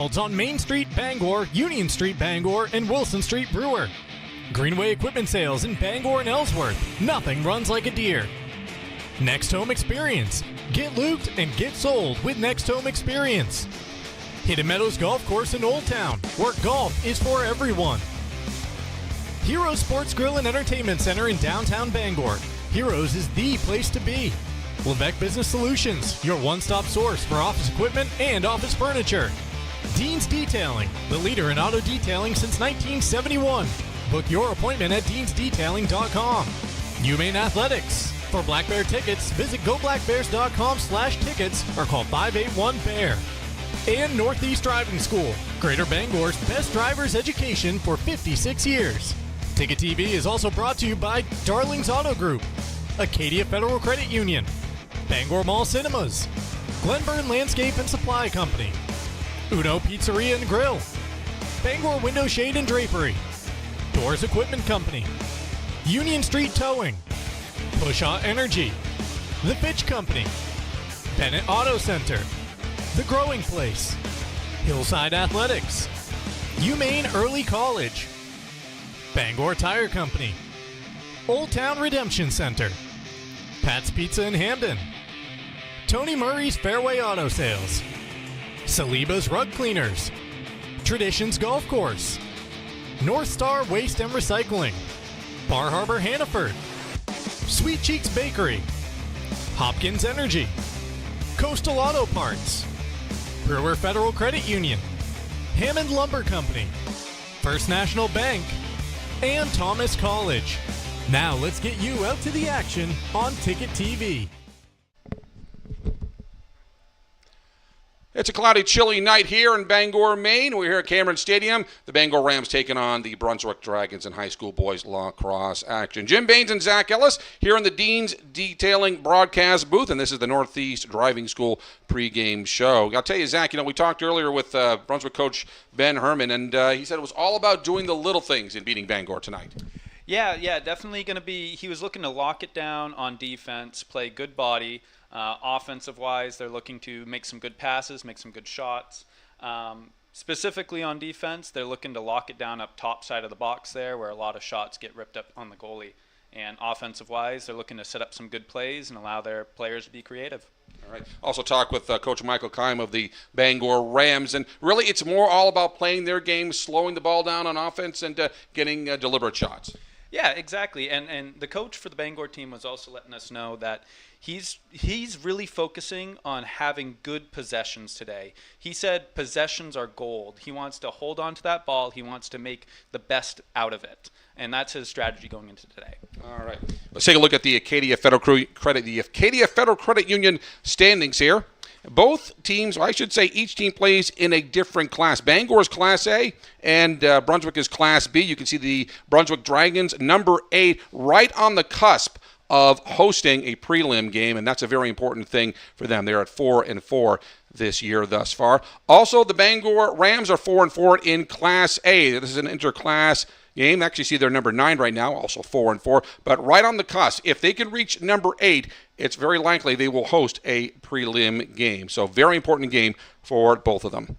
On Main Street, Bangor, Union Street, Bangor, and Wilson Street, Brewer. Greenway Equipment Sales in Bangor and Ellsworth. Nothing runs like a deer. Next Home Experience. Get looped and get sold with Next Home Experience. Hidden Meadows Golf Course in Old Town, where golf is for everyone. Heroes Sports Grill and Entertainment Center in downtown Bangor. Heroes is the place to be. Levesque Business Solutions, your one-stop source for office equipment and office furniture. Dean's Detailing, the leader in auto detailing since 1971. Book your appointment at deansdetailing.com. UMaine Athletics. For Black Bear tickets, visit goblackbears.com/tickets or call 581-BEAR. And Northeast Driving School, Greater Bangor's best driver's education for 56 years. Ticket TV is also brought to you by Darling's Auto Group, Acadia Federal Credit Union, Bangor Mall Cinemas, Glenburn Landscape and Supply Company, Uno Pizzeria and Grill, Bangor Window Shade and Drapery, Doors Equipment Company, Union Street Towing, Pushaw Energy, The Fitch Company, Bennett Auto Center, The Growing Place, Hillside Athletics, UMaine Early College, Bangor Tire Company, Old Town Redemption Center, Pat's Pizza in Hamden, Tony Murray's Fairway Auto Sales, Saliba's Rug Cleaners, Traditions Golf Course, North Star Waste and Recycling, Bar Harbor Hannaford, Sweet Cheeks Bakery, Hopkins Energy, Coastal Auto Parts, Brewer Federal Credit Union, Hammond Lumber Company, First National Bank, and Thomas College. Now let's get you out to the action on Ticket TV. It's a cloudy, chilly night here in Bangor, Maine. We're here at Cameron Stadium. The Bangor Rams taking on the Brunswick Dragons in high school boys lacrosse action. Jim Baines and Zach Ellis here in the Dean's Detailing broadcast booth, and this is the Northeast Driving School pregame show. I'll tell you, Zach, we talked earlier with Brunswick coach Ben Herman, and he said it was all about doing the little things in beating Bangor tonight. Yeah, definitely going to be. He was looking to lock it down on defense, play good body. Offensive-wise, they're looking to make some good passes, make some good shots. Specifically on defense, they're looking to lock it down up top side of the box there, where a lot of shots get ripped up on the goalie. And offensive-wise, they're looking to set up some good plays and allow their players to be creative. All right. Also talk with Coach Michael Keim of the Bangor Rams. And really, it's more all about playing their game, slowing the ball down on offense, and getting deliberate shots. Yeah, exactly. And the coach for the Bangor team was also letting us know that he's really focusing on having good possessions today. He said possessions are gold. He wants to hold on to that ball. He wants to make the best out of it. And that's his strategy going into today. All right. Let's take a look at the Acadia Federal Credit Union standings here. Both teams, or I should say each team plays in a different class. Bangor is Class A and Brunswick is Class B. You can see the Brunswick Dragons, number 8, right on the cusp of hosting a prelim game, and that's a very important thing for them. They're at 4-4 this year thus far. Also, the Bangor Rams are 4-4 in Class A. This is an interclass game. Actually, see they're number 9 right now, also 4-4, but right on the cusp. If they can reach number 8, it's very likely they will host a prelim game. So very important game for both of them.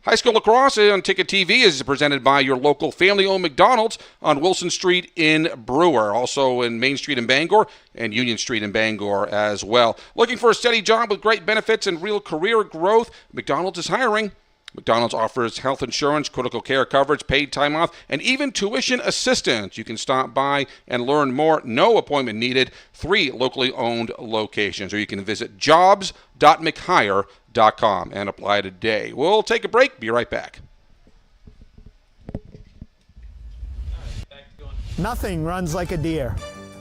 High school lacrosse on Ticket TV is presented by your local family-owned McDonald's on Wilson Street in Brewer, also in Main Street in Bangor and Union Street in Bangor as well. Looking for a steady job with great benefits and real career growth? McDonald's is hiring. McDonald's offers health insurance, critical care coverage, paid time off, and even tuition assistance. You can stop by and learn more. No appointment needed. 3 locally owned locations. Or you can visit jobs.mchire.com and apply today. We'll take a break. Be right back. Nothing runs like a deer.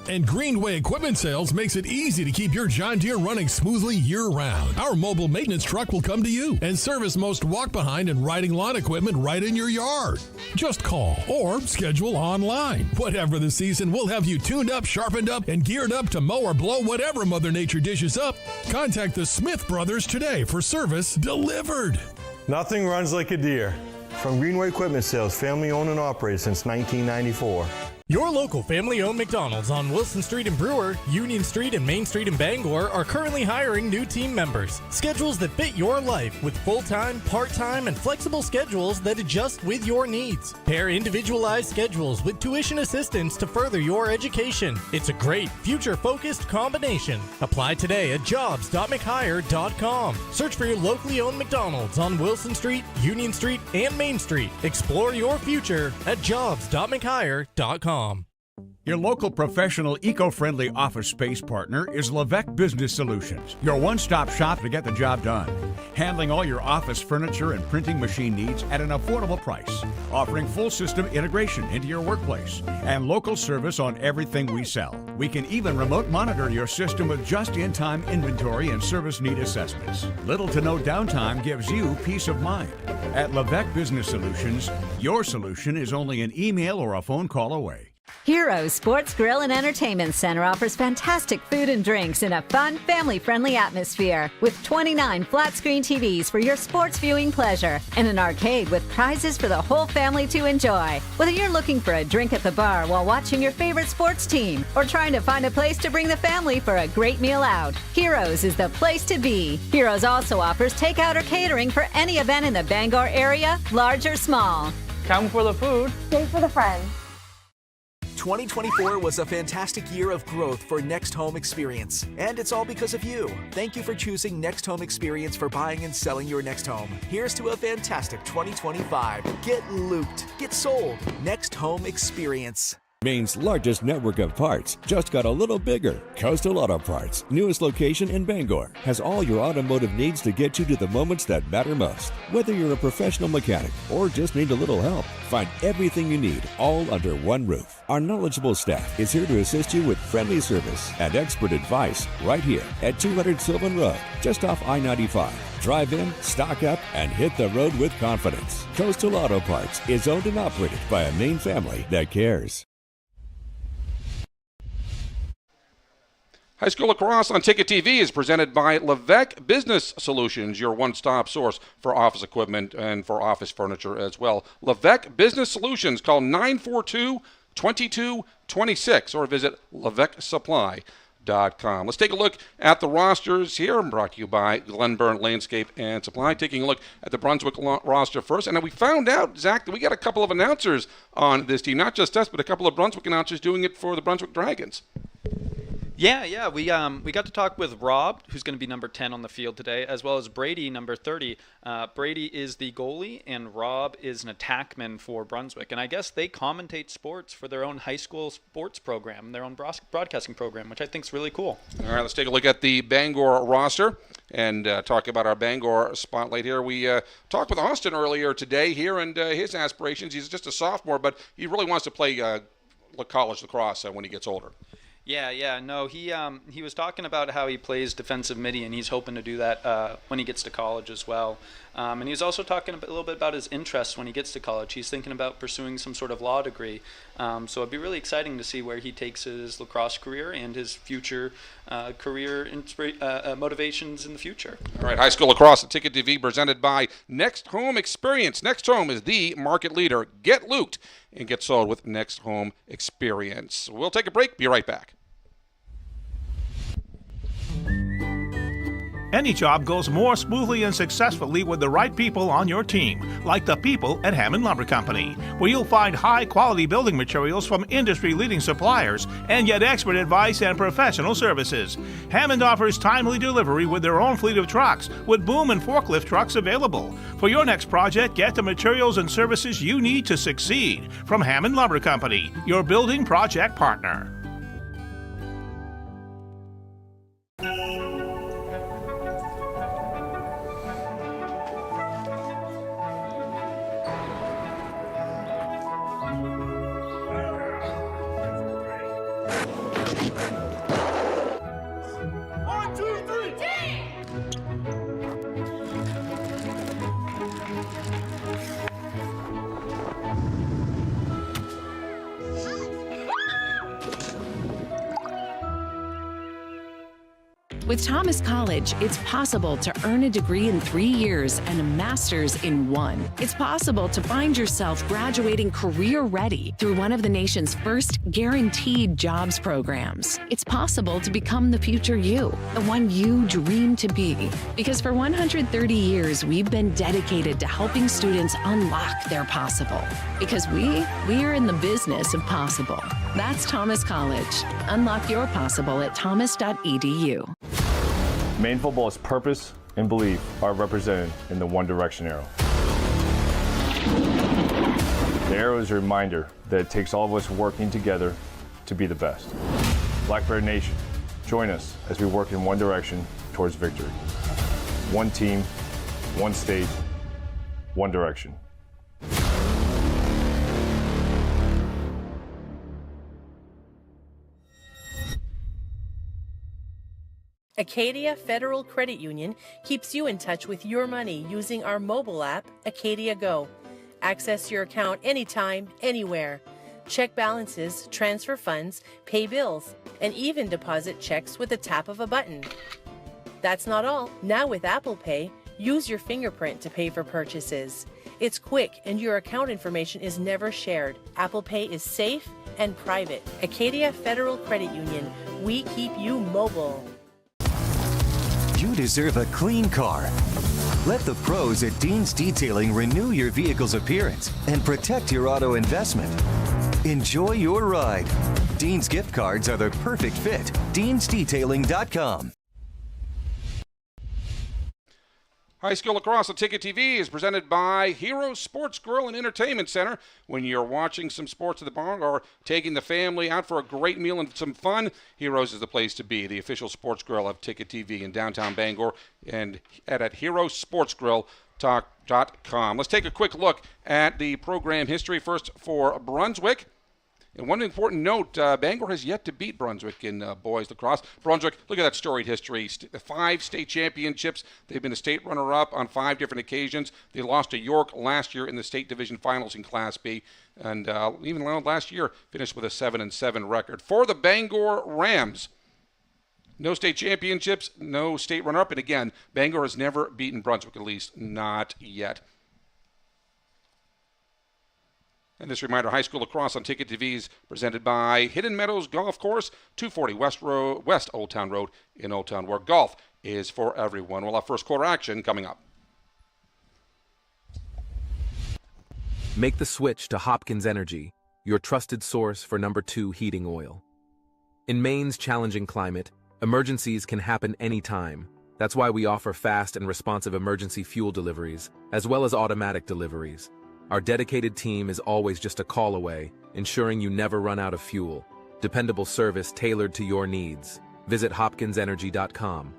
And Greenway Equipment Sales makes it easy to keep your John Deere running smoothly year-round. Our mobile maintenance truck will come to you and service most walk-behind and riding lawn equipment right in your yard. Just call or schedule online. Whatever the season, we'll have you tuned up, sharpened up, and geared up to mow or blow whatever Mother Nature dishes up. Contact the Smith Brothers today for service delivered. Nothing runs like a deer. From Greenway Equipment Sales, family owned and operated since 1994. Your local family-owned McDonald's on Wilson Street in Brewer, Union Street and Main Street in Bangor are currently hiring new team members. Schedules that fit your life with full-time, part-time, and flexible schedules that adjust with your needs. Pair individualized schedules with tuition assistance to further your education. It's a great, future-focused combination. Apply today at jobs.mchire.com. Search for your locally owned McDonald's on Wilson Street, Union Street, and Main Street. Explore your future at jobs.mchire.com. Your local professional eco-friendly office space partner is Levesque Business Solutions, your one-stop shop to get the job done. Handling all your office furniture and printing machine needs at an affordable price. Offering full system integration into your workplace and local service on everything we sell. We can even remote monitor your system with just-in-time inventory and service need assessments. Little to no downtime gives you peace of mind. At Levesque Business Solutions, your solution is only an email or a phone call away. Heroes Sports Grill and Entertainment Center offers fantastic food and drinks in a fun, family-friendly atmosphere with 29 flat-screen TVs for your sports viewing pleasure and an arcade with prizes for the whole family to enjoy. Whether you're looking for a drink at the bar while watching your favorite sports team or trying to find a place to bring the family for a great meal out, Heroes is the place to be. Heroes also offers takeout or catering for any event in the Bangor area, large or small. Come for the food. Stay for the friends. 2024 was a fantastic year of growth for Next Home Experience, and it's all because of you. Thank you for choosing Next Home Experience for buying and selling your next home. Here's to a fantastic 2025. Get looped. Get sold. Next Home Experience. Maine's largest network of parts just got a little bigger. Coastal Auto Parts, newest location in Bangor, has all your automotive needs to get you to the moments that matter most. Whether you're a professional mechanic or just need a little help, find everything you need all under one roof. Our knowledgeable staff is here to assist you with friendly service and expert advice right here at 200 Sylvan Road, just off I-95. Drive in, stock up, and hit the road with confidence. Coastal Auto Parts is owned and operated by a Maine family that cares. High School Lacrosse on Ticket TV is presented by Levesque Business Solutions, your one-stop source for office equipment and for office furniture as well. Levesque Business Solutions, call 942-2226 or visit LevesqueSupply.com. Let's take a look at the rosters here, brought to you by Glenburn Landscape and Supply. Taking a look at the Brunswick roster first. And we found out, Zach, that we got a couple of announcers on this team. Not just us, but a couple of Brunswick announcers doing it for the Brunswick Dragons. Yeah, we got to talk with Rob, who's going to be number 10 on the field today, as well as Brady, number 30. Brady is the goalie, and Rob is an attackman for Brunswick. And I guess they commentate sports for their own high school sports program, their own broadcasting program, which I think is really cool. All right, let's take a look at the Bangor roster and talk about our Bangor spotlight here. We talked with Austin earlier today here and his aspirations. He's just a sophomore, but he really wants to play college lacrosse when he gets older. Yeah. No, he was talking about how he plays defensive midi, and he's hoping to do that when he gets to college as well. And he was also talking a little bit about his interests when he gets to college. He's thinking about pursuing some sort of law degree. So it'd be really exciting to see where he takes his lacrosse career and his future career motivations in the future. All right, High School Lacrosse on Ticket TV presented by Next Home Experience. Next Home is the market leader. Get looped and get sold with Next Home Experience. We'll take a break. Be right back. Any job goes more smoothly and successfully with the right people on your team, like the people at Hammond Lumber Company, where you'll find high-quality building materials from industry-leading suppliers and get expert advice and professional services. Hammond offers timely delivery with their own fleet of trucks, with boom and forklift trucks available. For your next project, get the materials and services you need to succeed from Hammond Lumber Company, your building project partner. With Thomas College, it's possible to earn a degree in 3 years and a master's in 1. It's possible to find yourself graduating career-ready through one of the nation's first guaranteed jobs programs. It's possible to become the future you, the one you dream to be. Because for 130 years, we've been dedicated to helping students unlock their possible. Because we are in the business of possible. That's Thomas College. Unlock your possible at thomas.edu. Maine football's purpose and belief are represented in the One Direction arrow. The arrow is a reminder that it takes all of us working together to be the best. Blackbird Nation, join us as we work in one direction towards victory. One team, one state, one direction. Acadia Federal Credit Union keeps you in touch with your money using our mobile app, Acadia Go. Access your account anytime, anywhere. Check balances, transfer funds, pay bills, and even deposit checks with the tap of a button. That's not all. Now with Apple Pay, use your fingerprint to pay for purchases. It's quick and your account information is never shared. Apple Pay is safe and private. Acadia Federal Credit Union. We keep you mobile. You deserve a clean car. Let the pros at Dean's Detailing renew your vehicle's appearance and protect your auto investment. Enjoy your ride. Dean's gift cards are the perfect fit. DeansDetailing.com. High School Lacrosse on Ticket TV is presented by Hero Sports Grill and Entertainment Center. When you're watching some sports at the bar or taking the family out for a great meal and some fun, Heroes is the place to be. The official sports grill of Ticket TV in downtown Bangor and at herosportsgrilltalk.com. Let's take a quick look at the program history first for Brunswick. And one important note, Bangor has yet to beat Brunswick in boys lacrosse. Brunswick, look at that storied history. 5 state championships. They've been a state runner-up on 5 different occasions. They lost to York last year in the state division finals in Class B. And even last year, finished with a 7-7 record. For the Bangor Rams, no state championships, no state runner-up. And again, Bangor has never beaten Brunswick, at least not yet. And this reminder, High School Lacrosse on Ticket TV is presented by Hidden Meadows Golf Course, 240 West Old Town Road in Old Town, where golf is for everyone. We'll have first quarter action coming up. Make the switch to Hopkins Energy, your trusted source for #2 heating oil. In Maine's challenging climate, emergencies can happen anytime. That's why we offer fast and responsive emergency fuel deliveries, as well as automatic deliveries. Our dedicated team is always just a call away, ensuring you never run out of fuel. Dependable service tailored to your needs. Visit hopkinsenergy.com.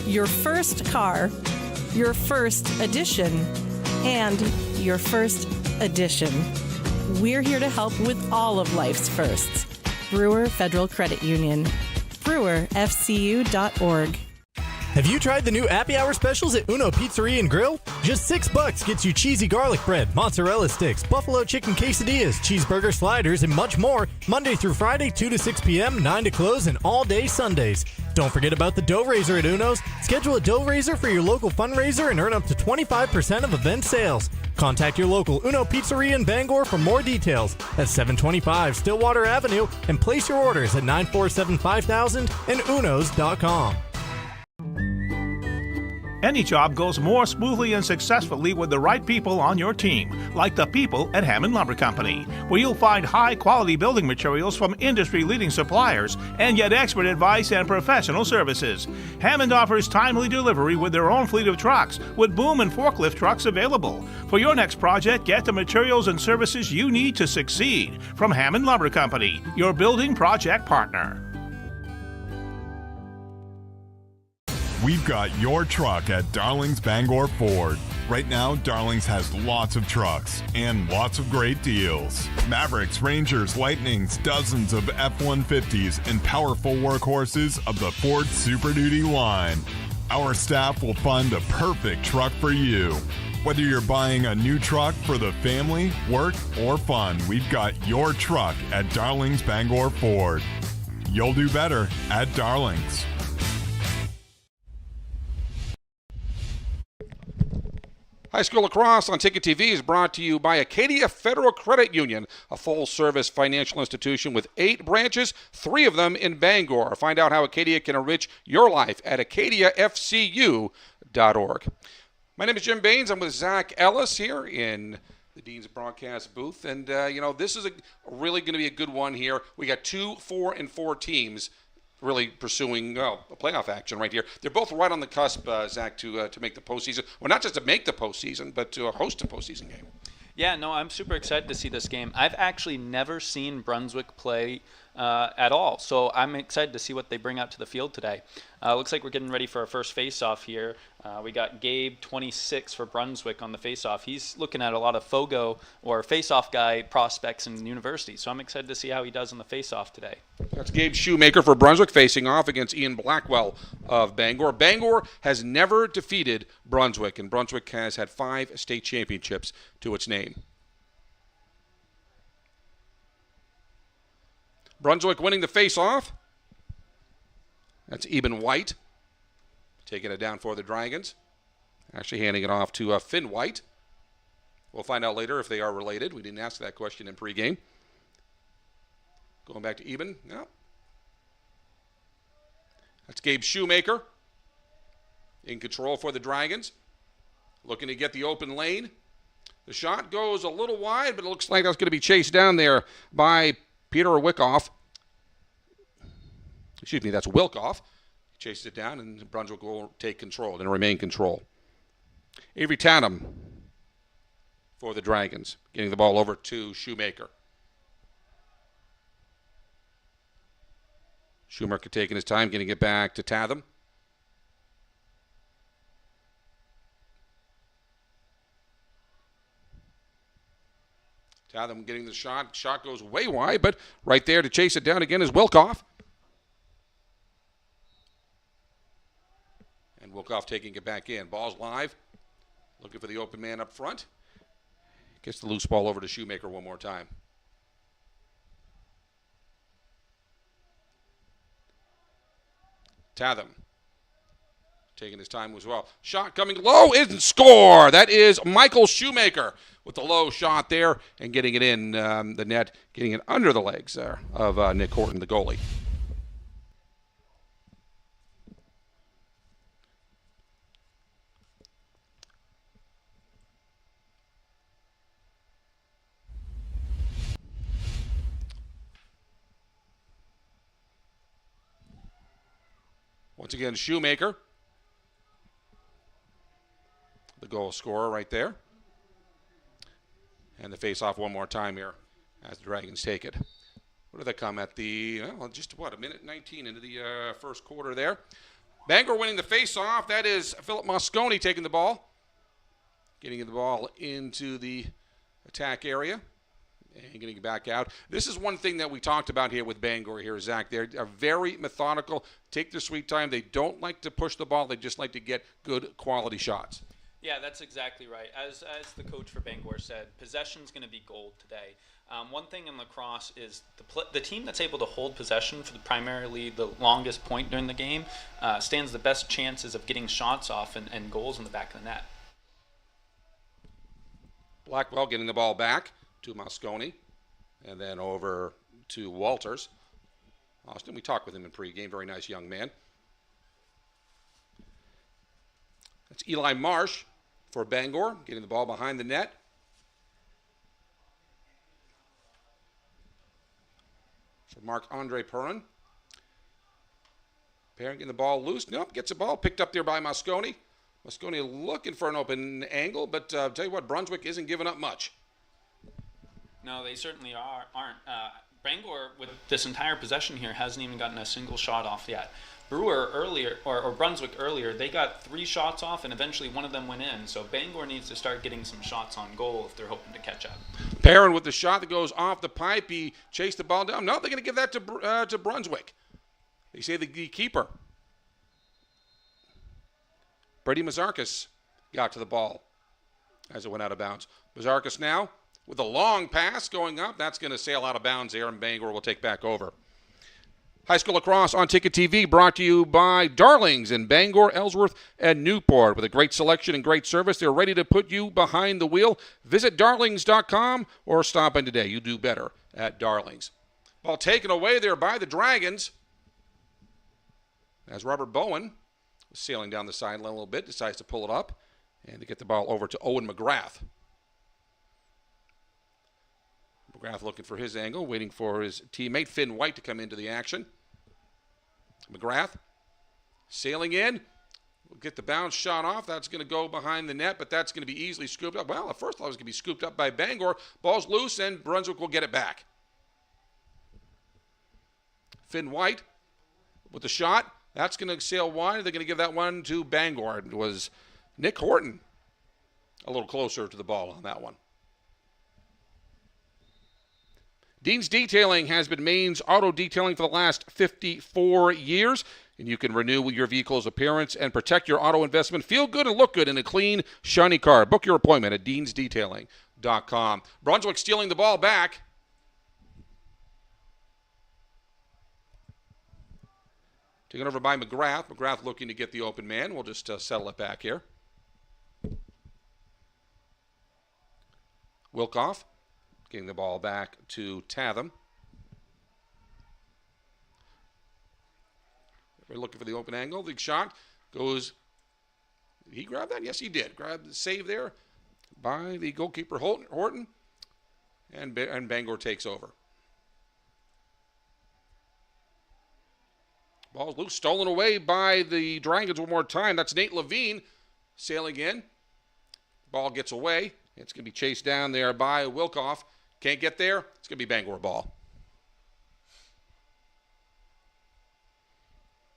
Your first car, your first edition, and your first edition. We're here to help with all of life's firsts. Brewer Federal Credit Union. BrewerFCU.org. Have you tried the new Happy Hour specials at Uno Pizzeria and Grill? Just $6 gets you cheesy garlic bread, mozzarella sticks, buffalo chicken quesadillas, cheeseburger sliders, and much more. Monday through Friday, 2 to 6 p.m., 9 to close, and all day Sundays. Don't forget about the dough raiser at Uno's. Schedule a dough raiser for your local fundraiser and earn up to 25% of event sales. Contact your local Uno Pizzeria in Bangor for more details at 725 Stillwater Avenue and place your orders at 947-5000 and unos.com. Any job goes more smoothly and successfully with the right people on your team, like the people at Hammond Lumber Company, where you'll find high-quality building materials from industry-leading suppliers and get expert advice and professional services. Hammond offers timely delivery with their own fleet of trucks, with boom and forklift trucks available. For your next project, get the materials and services you need to succeed from Hammond Lumber Company, your building project partner. We've got your truck at Darling's Bangor Ford. Right now, Darling's has lots of trucks and lots of great deals. Mavericks, Rangers, Lightnings, dozens of F-150s, and powerful workhorses of the Ford Super Duty line. Our staff will fund a perfect truck for you. Whether you're buying a new truck for the family, work, or fun, we've got your truck at Darlings Bangor Ford. You'll do better at Darlings. High School Lacrosse on Ticket TV is brought to you by Acadia Federal Credit Union, a full-service financial institution with 8 branches, 3 of them in Bangor. Find out how Acadia can enrich your life at acadiafcu.org. My name is Jim Baines. I'm with Zach Ellis here in the Dean's broadcast booth. And, this is really going to be a good one here. We got 2, 4, and 4 teams really pursuing a playoff action right here. They're both right on the cusp, Zach, to make the postseason. Well, not just to make the postseason, but to host a postseason game. Yeah, no, I'm super excited to see this game. I've actually never seen Brunswick play at all, so I'm excited to see what they bring out to the field today. Looks like we're getting ready for our first face-off here. We got Gabe, 26 for Brunswick on the face-off. He's looking at a lot of FOGO or face-off guy prospects in university, so I'm excited to see how he does in the face-off today. That's Gabe Shoemaker for Brunswick facing off against Ian Blackwell of Bangor. Bangor has never defeated Brunswick, and Brunswick has had 5 state championships to its name. Brunswick winning the face-off. That's Eben White. Taking it down for the Dragons. Actually handing it off to Finn White. We'll find out later if they are related. We didn't ask that question in pregame. Going back to Eben. No. That's Gabe Shoemaker. In control for the Dragons. Looking to get the open lane. The shot goes a little wide, but it looks like that's going to be chased down there by Peter Wickoff. Excuse me, that's Wilkoff. Chases it down, and Brunswick will take control and remain control. Avery Tatum for the Dragons, getting the ball over to Shoemaker. Shoemaker taking his time, getting it back to Tatham. Tatham getting the shot. Shot goes way wide, but right there to chase it down again is Wilkoff. And Wilkoff taking it back in. Ball's live. Looking for the open man up front. Gets the loose ball over to Shoemaker one more time. Tatham taking his time as well. Shot coming low, isn't score. That is Michael Shoemaker with the low shot there and getting it in the net, getting it under the legs there of Nick Horton, the goalie. Once again, Shoemaker, the goal scorer right there. And the face-off one more time here as the Dragons take it. What did they come at the, a minute 19 into the first quarter there. Bangor winning the face-off. That is Philip Mosconi taking the ball. Getting the ball into the attack area. And getting it back out. This is one thing that we talked about here with Bangor here, Zach. They're very methodical, take their sweet time. They don't like to push the ball. They just like to get good quality shots. Yeah, that's exactly right. As the coach for Bangor said, possession's going to be gold today. One thing in lacrosse is the team that's able to hold possession for primarily the longest point during the game stands the best chances of getting shots off and goals in the back of the net. Blackwell getting the ball back to Mosconi, and then over to Walters. Austin, we talked with him in pregame. Very nice young man. That's Eli Marsh for Bangor, getting the ball behind the net. For Marc-Andre Perrin. Perrin getting the ball loose. Nope, gets the ball picked up there by Mosconi. Mosconi looking for an open angle, but tell you what, Brunswick isn't giving up much. No, they certainly aren't. Bangor, with this entire possession here, hasn't even gotten a single shot off yet. Brewer earlier, or Brunswick earlier, they got 3 shots off, and eventually one of them went in. So Bangor needs to start getting some shots on goal if they're hoping to catch up. Perrin with the shot that goes off the pipe. He chased the ball down. No, they're going to give that to Brunswick. They say the keeper. Brady Mazarkas got to the ball as it went out of bounds. Mazarkas now with a long pass going up. That's going to sail out of bounds there, and Bangor will take back over. High school lacrosse on Ticket TV brought to you by Darlings in Bangor, Ellsworth, and Newport. With a great selection and great service, they're ready to put you behind the wheel. Visit darlings.com or stop in today. You do better at Darlings. Ball taken away there by the Dragons as Robert Bowen was sailing down the sideline a little bit, decides to pull it up and to get the ball over to Owen McGrath. McGrath looking for his angle, waiting for his teammate Finn White to come into the action. McGrath sailing in. We'll get the bounce shot off. That's going to go behind the net, but that's going to be easily scooped up. Well, at first I thought it was going to be scooped up by Bangor. Ball's loose, and Brunswick will get it back. Finn White with the shot. That's going to sail wide. They're going to give that one to Bangor. It was Nick Horton a little closer to the ball on that one. Dean's Detailing has been Maine's auto detailing for the last 54 years, and you can renew your vehicle's appearance and protect your auto investment. Feel good and look good in a clean, shiny car. Book your appointment at deansdetailing.com. Brunswick stealing the ball back. Taken over by McGrath. McGrath looking to get the open man. We'll just settle it back here. Wilkoff getting the ball back to Tatham. We're looking for the open angle. The shot goes. Did he grab that? Yes, he did. Grab the save there by the goalkeeper Horton. And Bangor takes over. Ball's loose, stolen away by the Dragons one more time. That's Nate Levine sailing in. Ball gets away. It's going to be chased down there by Wilkoff. Can't get there. It's going to be Bangor ball.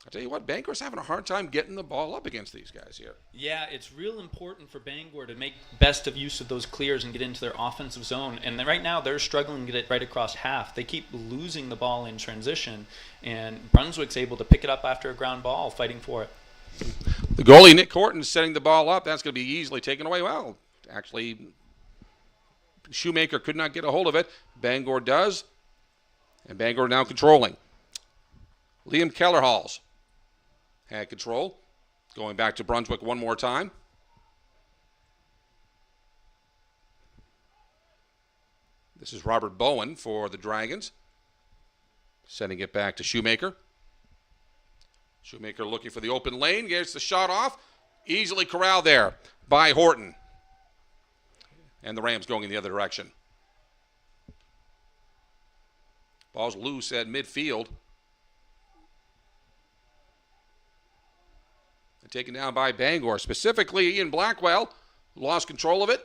I'll tell you what, Bangor's having a hard time getting the ball up against these guys here. Yeah, it's real important for Bangor to make best of use of those clears and get into their offensive zone. And right now, they're struggling to get it right across half. They keep losing the ball in transition, and Brunswick's able to pick it up after a ground ball, fighting for it. The goalie, Nick Horton, setting the ball up. That's going to be easily taken away. Well, actually, Shoemaker could not get a hold of it. Bangor does, and Bangor now controlling. Liam Kellerhalls had control. Going back to Brunswick one more time. This is Robert Bowen for the Dragons. Sending it back to Shoemaker. Shoemaker looking for the open lane. Gets the shot off. Easily corralled there by Horton. And the Rams going in the other direction. Ball's loose at midfield. Taken down by Bangor. Specifically, Ian Blackwell lost control of it.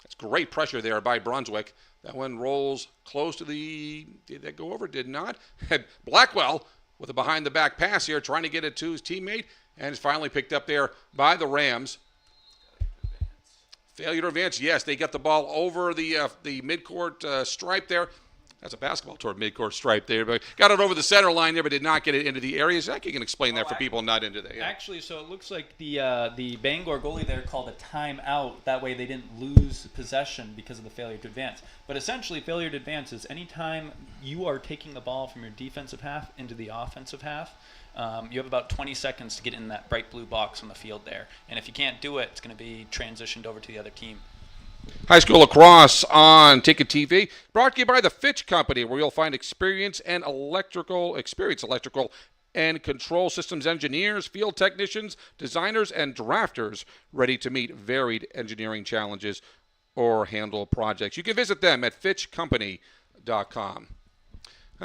That's great pressure there by Brunswick. That one rolls close to the... Did that go over? Did not. Blackwell with a behind-the-back pass here, trying to get it to his teammate, and it's finally picked up there by the Rams. Failure to advance. Yes, they got the ball over the midcourt stripe there. That's a basketball toward midcourt stripe there, but got it over the center line there, but did not get it into the area. Zach, you can explain that for people not into that. Yeah. Actually, so it looks like the Bangor goalie there called a timeout. That way they didn't lose possession because of the failure to advance. But essentially, failure to advance is any time you are taking the ball from your defensive half into the offensive half, you have about 20 seconds to get in that bright blue box on the field there. And if you can't do it, it's going to be transitioned over to the other team. High school lacrosse on Ticket TV, brought to you by the Fitch Company, where you'll find experienced electrical and control systems engineers, field technicians, designers, and drafters ready to meet varied engineering challenges or handle projects. You can visit them at fitchcompany.com.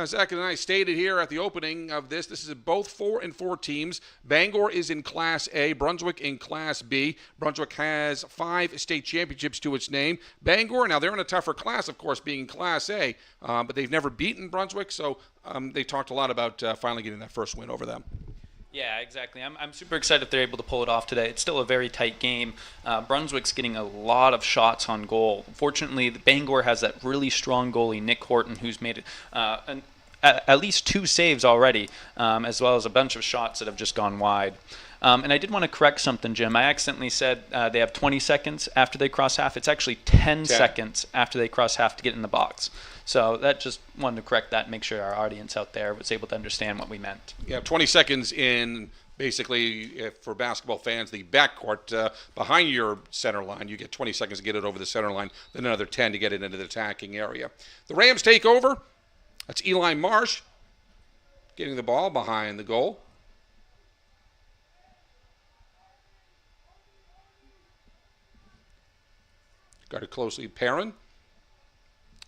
Zach and I stated here at the opening of this is both 4-4 teams. Bangor is in Class A, Brunswick in Class B. Brunswick has 5 state championships to its name. Bangor, now they're in a tougher class, of course, being Class A, but they've never beaten Brunswick, so they talked a lot about finally getting that first win over them. Yeah, exactly. I'm super excited if they're able to pull it off today. It's still a very tight game. Brunswick's getting a lot of shots on goal. Fortunately, the Bangor has that really strong goalie, Nick Horton, who's made at least 2 saves already, as well as a bunch of shots that have just gone wide. And I did want to correct something, Jim. I accidentally said they have 20 seconds after they cross half. It's actually 10 seconds after they cross half to get in the box. So that just wanted to correct that and make sure our audience out there was able to understand what we meant. Yeah, 20 seconds in basically, for basketball fans, the backcourt behind your center line. You get 20 seconds to get it over the center line, then another 10 to get it into the attacking area. The Rams take over. That's Eli Marsh getting the ball behind the goal. Guarded closely, Perrin.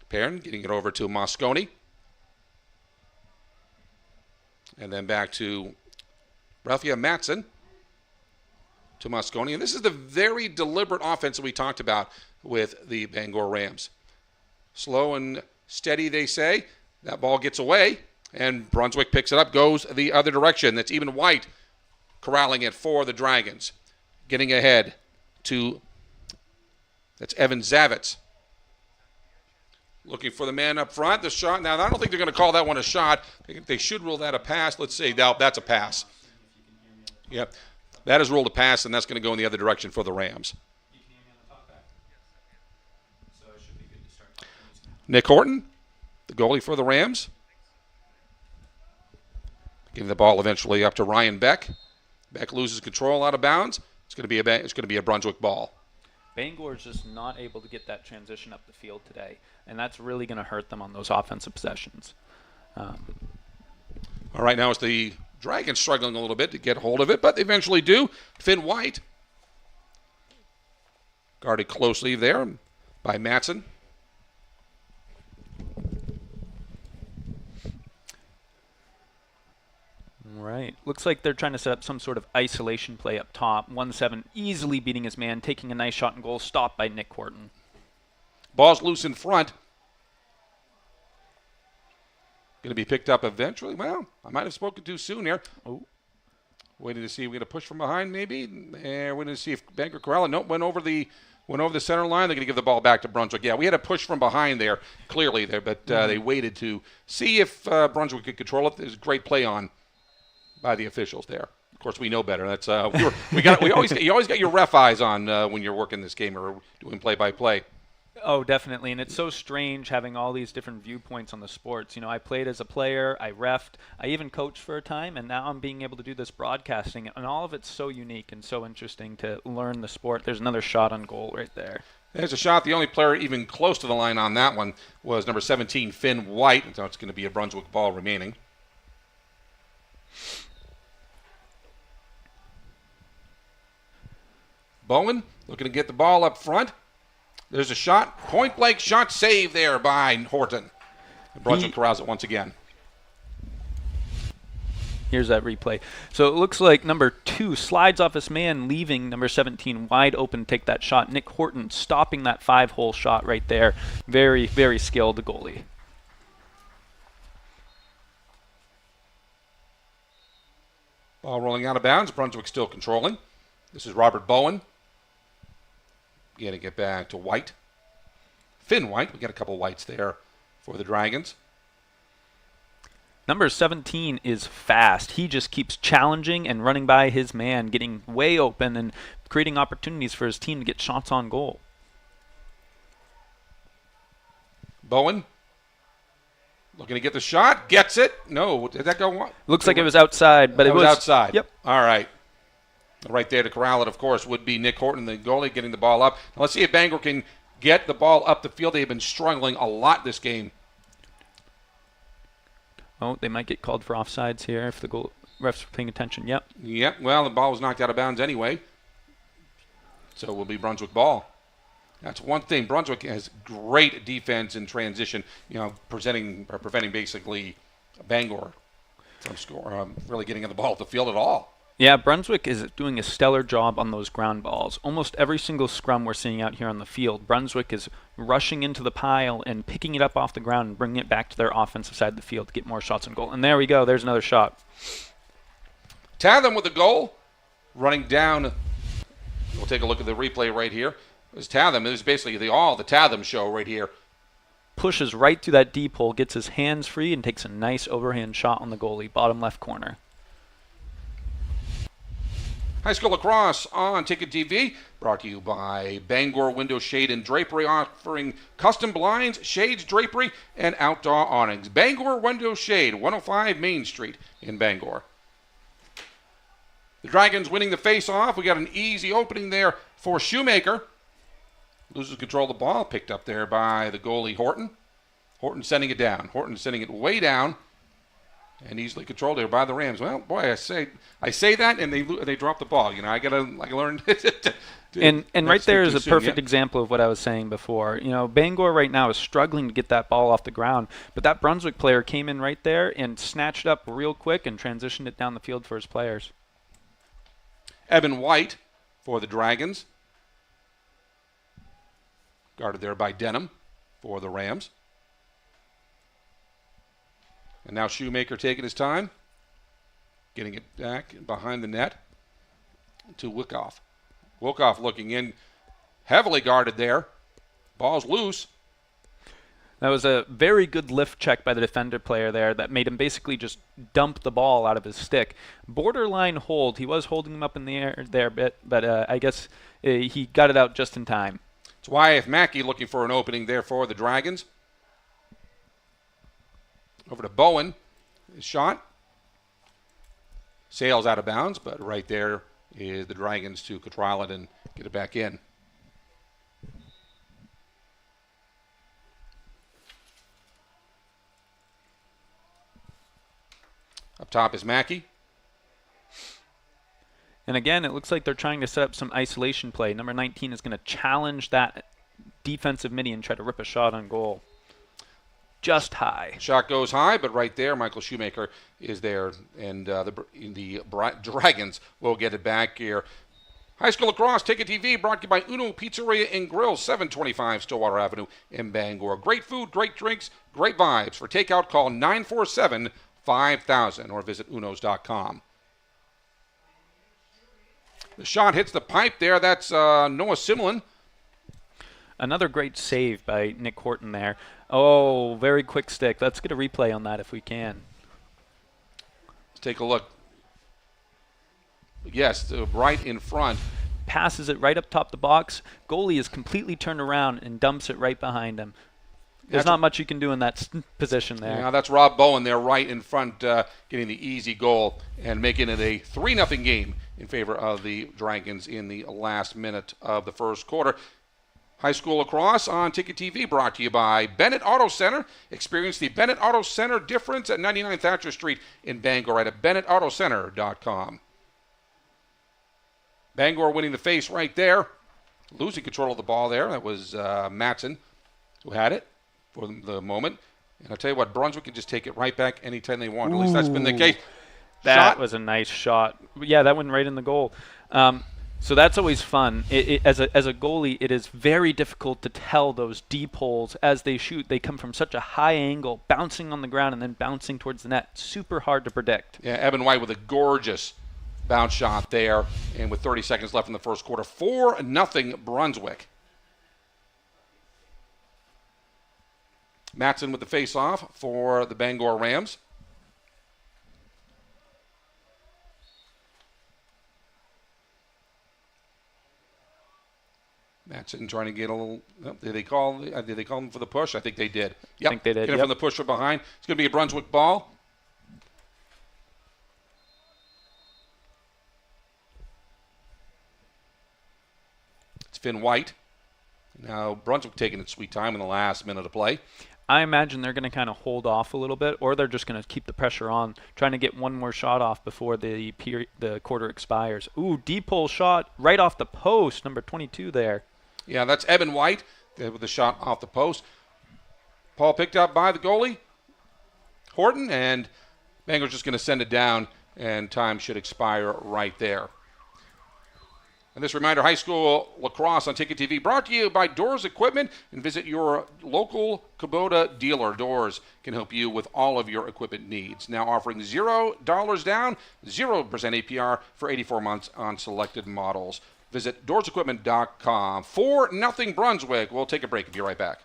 Perrin getting it over to Mosconi. And then back to Ralphia Matson to Mosconi. And this is the very deliberate offense that we talked about with the Bangor Rams. Slow and steady, they say. That ball gets away, and Brunswick picks it up, goes the other direction. That's even White corralling it for the Dragons. Getting ahead to, that's Evan Zavitz. Looking for the man up front. The shot. Now, I don't think they're going to call that one a shot. They should rule that a pass. Let's see. Now, that's a pass. Yep. That is ruled a pass, and that's going to go in the other direction for the Rams. Nick Horton, the goalie for the Rams. Giving the ball eventually up to Ryan Beck. Beck loses control out of bounds. It's going to be a Brunswick ball. Bangor is just not able to get that transition up the field today, and that's really going to hurt them on those offensive possessions. All right, now it's the Dragons struggling a little bit to get hold of it, but they eventually do. Finn White guarded closely there by Matson. Right. Looks like they're trying to set up some sort of isolation play up top. 1-7, easily beating his man, taking a nice shot and goal, stopped by Nick Horton. Ball's loose in front. Going to be picked up eventually. Well, I might have spoken too soon here. Oh. Waiting to see. We're going to push from behind maybe. Waiting to see if Bangor Corral. Nope, went over the center line. They're going to give the ball back to Brunswick. Yeah, we had a push from behind there, clearly there, but they waited to see if Brunswick could control it. There's a great play on by the officials there. Of course, we know better. That's you always got your ref eyes on when you're working this game or doing play-by-play. Oh, definitely, and it's so strange having all these different viewpoints on the sports. You know, I played as a player, I reffed, I even coached for a time, and now I'm being able to do this broadcasting, and all of it's so unique and so interesting to learn the sport. There's another shot on goal right there. There's a shot. The only player even close to the line on that one was number 17, Finn White, so it's going to be a Brunswick ball remaining. Bowen looking to get the ball up front. There's a shot, point-blank shot save there by Horton. And Brunswick corrals it once again. Here's that replay. So it looks like number 2 slides off his man, leaving number 17 wide open to take that shot. Nick Horton stopping that 5-hole shot right there. Very, very skilled goalie. Ball rolling out of bounds. Brunswick still controlling. This is Robert Bowen. Got to get back to White. Finn White. We got a couple Whites there for the Dragons. Number 17 is fast. He just keeps challenging and running by his man, getting way open and creating opportunities for his team to get shots on goal. Bowen looking to get the shot. Gets it. No, did that go on? Looks like it was outside, but it was outside. Yep. All right. Right there to corral it, of course, would be Nick Horton, the goalie, getting the ball up. Now let's see if Bangor can get the ball up the field. They've been struggling a lot this game. Oh, they might get called for offsides here if the refs are paying attention. Yep. Yep. Well, the ball was knocked out of bounds anyway. So it will be Brunswick ball. That's one thing. Brunswick has great defense in transition, preventing basically Bangor from really getting the ball at the field at all. Yeah, Brunswick is doing a stellar job on those ground balls. Almost every single scrum we're seeing out here on the field, Brunswick is rushing into the pile and picking it up off the ground and bringing it back to their offensive side of the field to get more shots on goal. And there we go. There's another shot. Tatham with the goal. Running down. We'll take a look at the replay right here. It was Tatham. It was basically the Tatham show right here. pushes right through that deep hole, gets his hands free, and takes a nice overhand shot on the goalie, bottom left corner. High school lacrosse on Ticket TV, brought to you by Bangor Window Shade and Drapery, offering custom blinds, shades, drapery, and outdoor awnings. Bangor Window Shade, 105 Main Street in Bangor. The Dragons winning the face-off. We got an easy opening there for Shoemaker. Loses control of the ball, picked up there by the goalie Horton. Horton sending it down. Horton sending it way down. And easily controlled there by the Rams. Well, boy, I say that, and they drop the ball. You know, I learn. And right there is a perfect example of what I was saying before. You know, Bangor right now is struggling to get that ball off the ground, but that Brunswick player came in right there and snatched it up real quick and transitioned it down the field for his players. Evan White for the Dragons, guarded there by Denham for the Rams. And now Shoemaker taking his time, getting it back behind the net to Wickoff. Wickoff looking in, heavily guarded there. Ball's loose. That was a very good lift check by the defender player there that made him basically just dump the ball out of his stick. Borderline hold. He was holding him up in the air there a bit, but I guess he got it out just in time. It's Wyeth Mackey looking for an opening there for the Dragons. Over to Bowen. His shot. Sails out of bounds, but right there is the Dragons to control it and get it back in. Up top is Mackey. And again, it looks like they're trying to set up some isolation play. Number 19 is going to challenge that defensive midi and try to rip a shot on goal. Just high. Shot goes high, but right there, Michael Shoemaker is there, and the Dragons will get it back here. High School Lacrosse Ticket TV brought to you by Uno Pizzeria and Grill, 725 Stillwater Avenue in Bangor. Great food, great drinks, great vibes. For takeout, call 947-5000 or visit unos.com. The shot hits the pipe there. That's Noah Simlin. Another great save by Nick Horton there. Oh, very quick stick. Let's get a replay on that if we can. Let's take a look. Yes, right in front. Passes it right up top the box. Goalie is completely turned around and dumps it right behind him. There's not much you can do in that position there. Yeah, that's Rob Bowen there right in front, getting the easy goal and making it a 3-0 game in favor of the Dragons in the last minute of the first quarter. High School Lacrosse on Ticket TV brought to you by Bennett Auto Center. Experience the Bennett Auto Center difference at 99 Thatcher Street in Bangor at BennettAutoCenter.com. Bangor winning the face right there. Losing control of the ball there. That was Matson who had it for the moment. And I'll tell you what, Brunswick can just take it right back anytime they want. At least that's been the case. That was a nice shot. Yeah, that went right in the goal. So that's always fun. As a goalie, it is very difficult to tell those deep holes as they shoot. They come from such a high angle, bouncing on the ground and then bouncing towards the net. Super hard to predict. Yeah, Evan White with a gorgeous bounce shot there. And with 30 seconds left in the first quarter, 4-0 Brunswick. Matson with the face-off for the Bangor Rams. Matson trying to get a little. Did they call him for the push? I think they did. Yep. I think they did. Get him from the push from behind. It's going to be a Brunswick ball. It's Finn White. Now Brunswick taking its sweet time in the last minute of play. I imagine they're going to kind of hold off a little bit, or they're just going to keep the pressure on, trying to get one more shot off before the quarter expires. Ooh, deep hole shot right off the post, number 22 there. Yeah, that's Evan White with the shot off the post. Paul picked up by the goalie, Horton, and Bangor's just going to send it down, and time should expire right there. And this reminder, High School Lacrosse on Ticket TV brought to you by Doors Equipment, and visit your local Kubota dealer. Doors can help you with all of your equipment needs. Now offering $0 down, 0% APR for 84 months on selected models. Visit DoorsEquipment.com. 4-0 Brunswick. We'll take a break and be right back.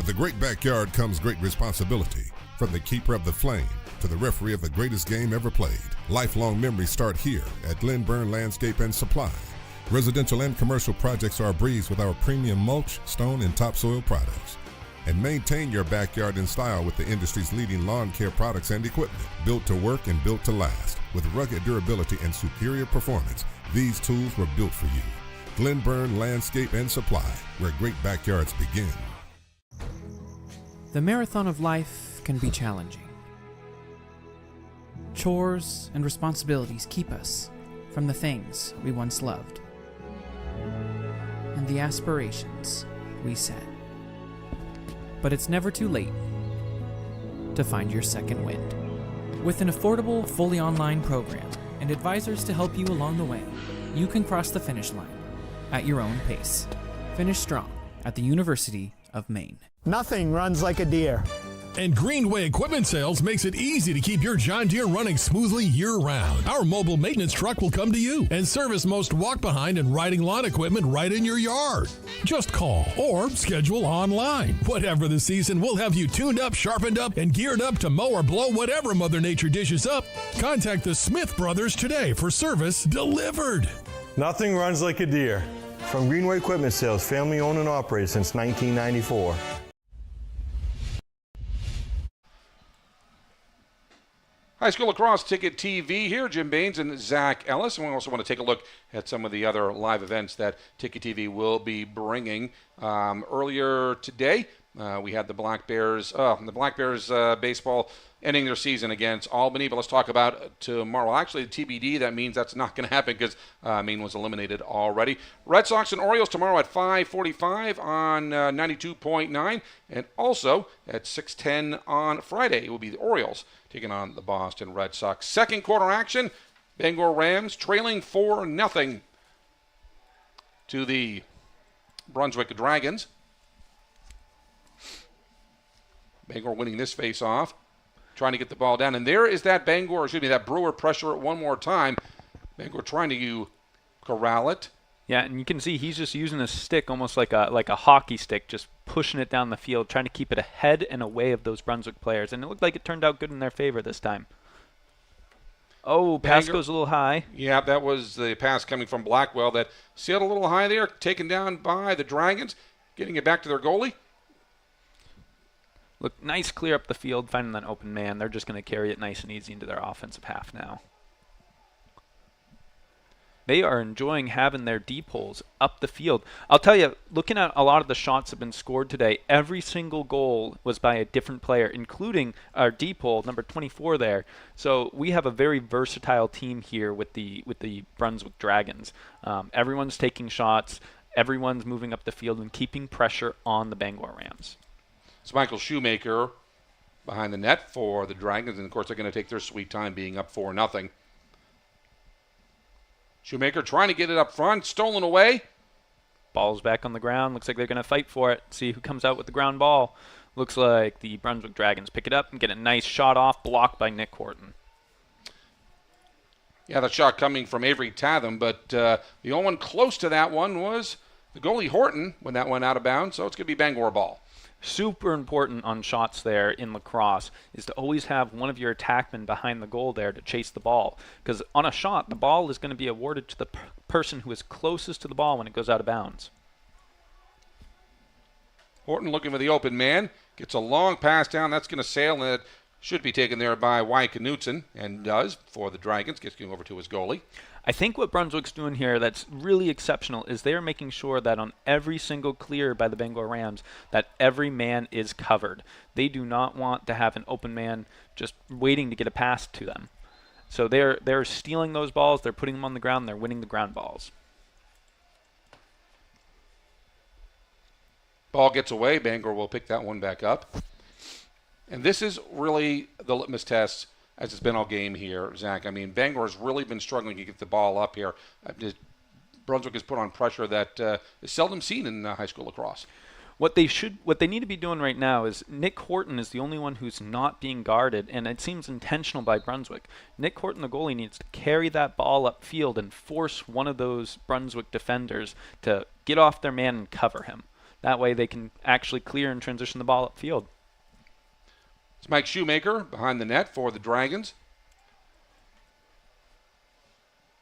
With a great backyard comes great responsibility. From the keeper of the flame to the referee of the greatest game ever played. Lifelong memories start here at Glenburn Landscape and Supply. Residential and commercial projects are a breeze with our premium mulch, stone, and topsoil products. And maintain your backyard in style with the industry's leading lawn care products and equipment. Built to work and built to last. With rugged durability and superior performance, these tools were built for you. Glenburn Landscape and Supply, where great backyards begin. The marathon of life can be challenging. Chores and responsibilities keep us from the things we once loved and the aspirations we set. But it's never too late to find your second wind. With an affordable, fully online program and advisors to help you along the way, you can cross the finish line at your own pace. Finish strong at the University of Maine. Nothing runs like a deer. And Greenway Equipment Sales makes it easy to keep your John Deere running smoothly year-round. Our mobile maintenance truck will come to you and service most walk-behind and riding lawn equipment right in your yard. Just call or schedule online. Whatever the season, we'll have you tuned up, sharpened up, and geared up to mow or blow whatever Mother Nature dishes up. Contact the Smith Brothers today for service delivered. Nothing runs like a deer. From Greenway Equipment Sales, family owned and operated since 1994. High School Lacrosse Ticket TV here. Jim Baines and Zach Ellis. And we also want to take a look at some of the other live events that Ticket TV will be bringing. Earlier today, we had the Black Bears baseball ending their season against Albany. But let's talk about tomorrow. Actually, TBD, that means that's not going to happen because Maine was eliminated already. Red Sox and Orioles tomorrow at 5:45 on 92.9. And also at 6:10 on Friday, it will be the Orioles taking on the Boston Red Sox. Second quarter action, Bangor Rams trailing 4-0 to the Brunswick Dragons. Bangor winning this face-off, trying to get the ball down. And there is that that Brewer pressure one more time. Bangor trying to corral it. Yeah, and you can see he's just using a stick almost like a hockey stick, just pushing it down the field, trying to keep it ahead and away of those Brunswick players. And it looked like it turned out good in their favor this time. Oh, pass goes a little high. Yeah, that was the pass coming from Blackwell that sailed a little high there, taken down by the Dragons, getting it back to their goalie. Look, nice clear up the field, finding that open man. They're just going to carry it nice and easy into their offensive half now. They are enjoying having their deep holes up the field. I'll tell you, looking at a lot of the shots that have been scored today, every single goal was by a different player, including our deep hole, number 24 there. So we have a very versatile team here with the Brunswick Dragons. Everyone's taking shots. Everyone's moving up the field and keeping pressure on the Bangor Rams. It's Michael Shoemaker behind the net for the Dragons, and of course they're going to take their sweet time being up 4-0. Shoemaker trying to get it up front, stolen away. Ball's back on the ground. Looks like they're going to fight for it. See who comes out with the ground ball. Looks like the Brunswick Dragons pick it up and get a nice shot off, blocked by Nick Horton. Yeah, the shot coming from Avery Tatham, but the only one close to that one was the goalie Horton when that went out of bounds, so it's going to be Bangor ball. Super important on shots there in lacrosse is to always have one of your attackmen behind the goal there to chase the ball. Because on a shot, the ball is going to be awarded to the person who is closest to the ball when it goes out of bounds. Horton looking for the open man. Gets a long pass down. That's going to sail, and it should be taken there by Wyatt Knutson, and does for the Dragons. Gets going over to his goalie. I think what Brunswick's doing here that's really exceptional is they're making sure that on every single clear by the Bangor Rams that every man is covered. They do not want to have an open man just waiting to get a pass to them. So they're stealing those balls, they're putting them on the ground, they're winning the ground balls. Ball gets away. Bangor will pick that one back up. And this is really the litmus test as it's been all game here, Zach. I mean, Bangor has really been struggling to get the ball up here. Brunswick has put on pressure that is seldom seen in high school lacrosse. What they need to be doing right now is Nick Horton is the only one who's not being guarded, and it seems intentional by Brunswick. Nick Horton, the goalie, needs to carry that ball upfield and force one of those Brunswick defenders to get off their man and cover him. That way they can actually clear and transition the ball upfield. It's Mike Shoemaker behind the net for the Dragons.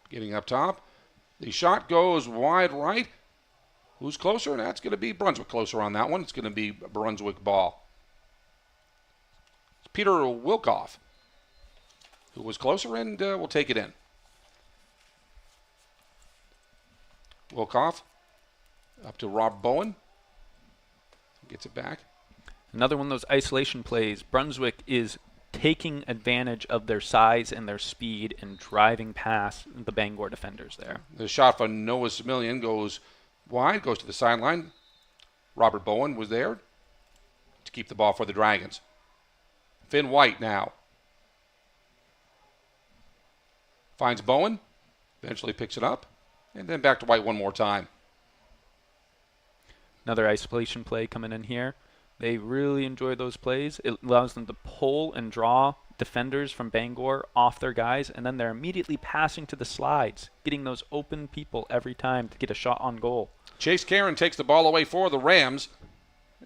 Getting up top. The shot goes wide right. Who's closer? That's going to be Brunswick closer on that one. It's going to be a Brunswick ball. It's Peter Wilkoff, who was closer, and will take it in. Wilkoff up to Rob Bowen. Gets it back. Another one of those isolation plays. Brunswick is taking advantage of their size and their speed and driving past the Bangor defenders there. The shot from Noah Similian goes wide, goes to the sideline. Robert Bowen was there to keep the ball for the Dragons. Finn White now. Finds Bowen, eventually picks it up, and then back to White one more time. Another isolation play coming in here. They really enjoy those plays. It allows them to pull and draw defenders from Bangor off their guys, and then they're immediately passing to the slides, getting those open people every time to get a shot on goal. Chase Karen takes the ball away for the Rams.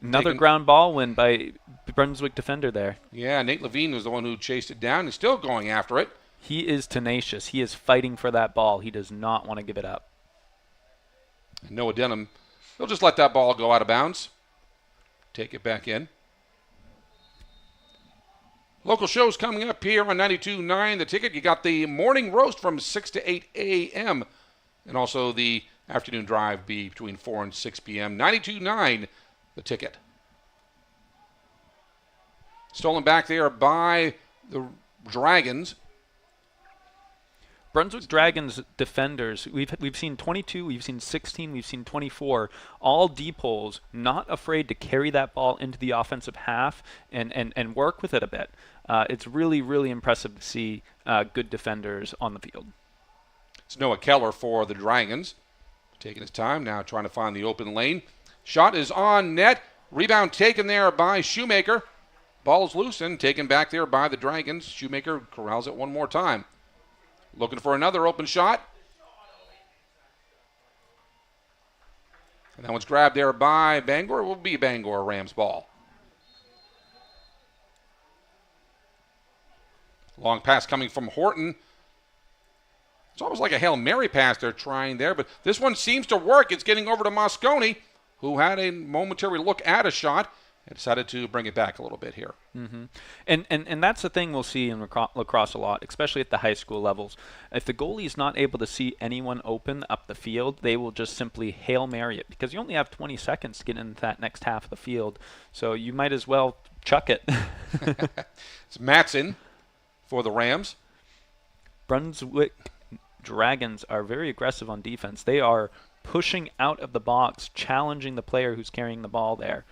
Another ground ball win by Brunswick defender there. Yeah, Nate Levine was the one who chased it down. He's still going after it. He is tenacious. He is fighting for that ball. He does not want to give it up. And Noah Denham, he'll just let that ball go out of bounds. Take it back in. Local shows coming up here on 92.9 The Ticket. You got the morning roast from 6 to 8 a.m. and also the afternoon drive between 4 and 6 p.m. 92.9 The Ticket. Stolen back there by the Dragons. Brunswick Dragons defenders, we've seen 22, we've seen 16, we've seen 24, all deep holes, not afraid to carry that ball into the offensive half and work with it a bit. It's really, really impressive to see good defenders on the field. It's Noah Keller for the Dragons. Taking his time now, trying to find the open lane. Shot is on net. Rebound taken there by Shoemaker. Ball's loose and taken back there by the Dragons. Shoemaker corrals it one more time. Looking for another open shot. And that one's grabbed there by Bangor. It will be Bangor Rams ball. Long pass coming from Horton. It's almost like a Hail Mary pass they're trying there, but this one seems to work. It's getting over to Moscone, who had a momentary look at a shot and decided to bring it back a little bit here. Mm-hmm. And that's the thing we'll see in lacrosse a lot, especially at the high school levels. If the goalie is not able to see anyone open up the field, they will just simply Hail Mary it because you only have 20 seconds to get into that next half of the field. So you might as well chuck it. It's Matson for the Rams. Brunswick Dragons are very aggressive on defense. They are pushing out of the box, challenging the player who's carrying the ball there.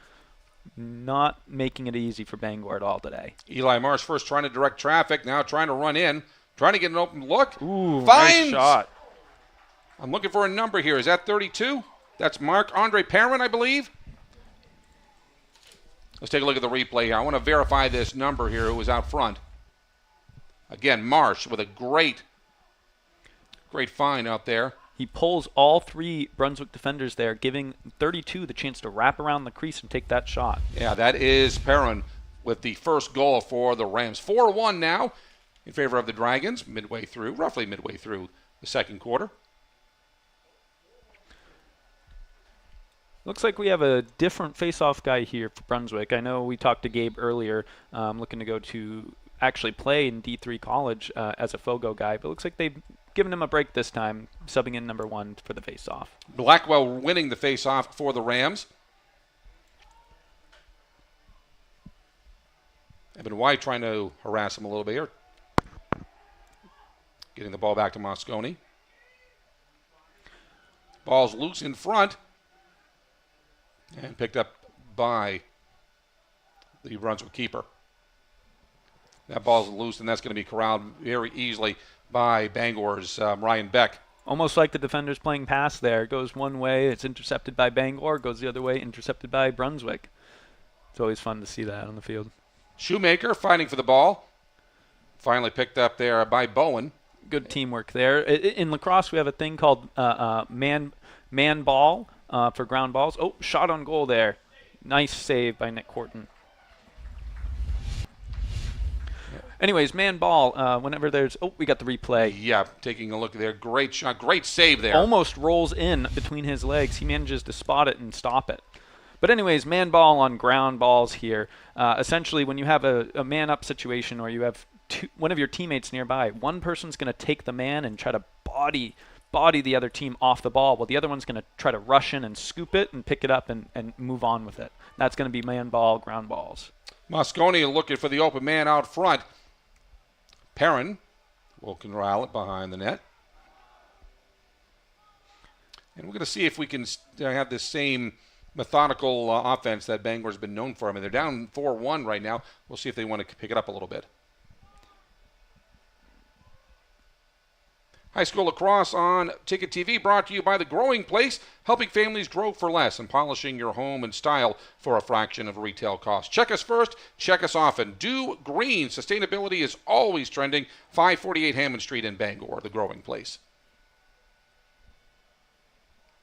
Not making it easy for Bangor at all today. Eli Marsh first trying to direct traffic, now trying to run in, trying to get an open look. Ooh, finds. Nice shot. I'm looking for a number here. Is that 32? That's Marc-Andre Perrin, I believe. Let's take a look at the replay here. I want to verify this number here who was out front. Again, Marsh with a great find out there. He pulls all three Brunswick defenders there, giving 32 the chance to wrap around the crease and take that shot. Yeah, that is Perrin with the first goal for the Rams. 4-1 now in favor of the Dragons, roughly midway through the second quarter. Looks like we have a different face-off guy here for Brunswick. I know we talked to Gabe earlier, looking to go to actually play in D3 college as a Fogo guy, but looks like they've given him a break this time, subbing in number 1 for the face-off. Blackwell winning the face-off for the Rams. Evan White trying to harass him a little bit here. Getting the ball back to Moscone. Ball's loose in front. And picked up by the Brunswick keeper. That ball's loose, and that's going to be corralled very easily by Bangor's Ryan Beck. Almost like the defender's playing pass there. It goes one way, it's intercepted by Bangor. Goes the other way, intercepted by Brunswick. It's always fun to see that on the field. Shoemaker fighting for the ball. Finally picked up there by Bowen. Good teamwork there. In lacrosse, we have a thing called man ball. for ground balls. Oh, shot on goal there. Nice save by Nick Horton. Anyways, man ball, whenever there's... Oh, we got the replay. Yeah, taking a look there. Great shot. Great save there. Almost rolls in between his legs. He manages to spot it and stop it. But anyways, man ball on ground balls here. Essentially, when you have a man-up situation or you have one of your teammates nearby, one person's going to take the man and try to body the other team off the ball, while the other one's going to try to rush in and scoop it and pick it up and move on with it. That's going to be man ball, ground balls. Mosconi looking for the open man out front. Perrin will corral it behind the net. And we're going to see if we can have the same methodical offense that Bangor's been known for. I mean, they're down 4-1 right now. We'll see if they want to pick it up a little bit. High school lacrosse on Ticket TV, brought to you by The Growing Place, helping families grow for less and polishing your home and style for a fraction of retail cost. Check us first, check us often. Do green. Sustainability is always trending. 548 Hammond Street in Bangor, The Growing Place.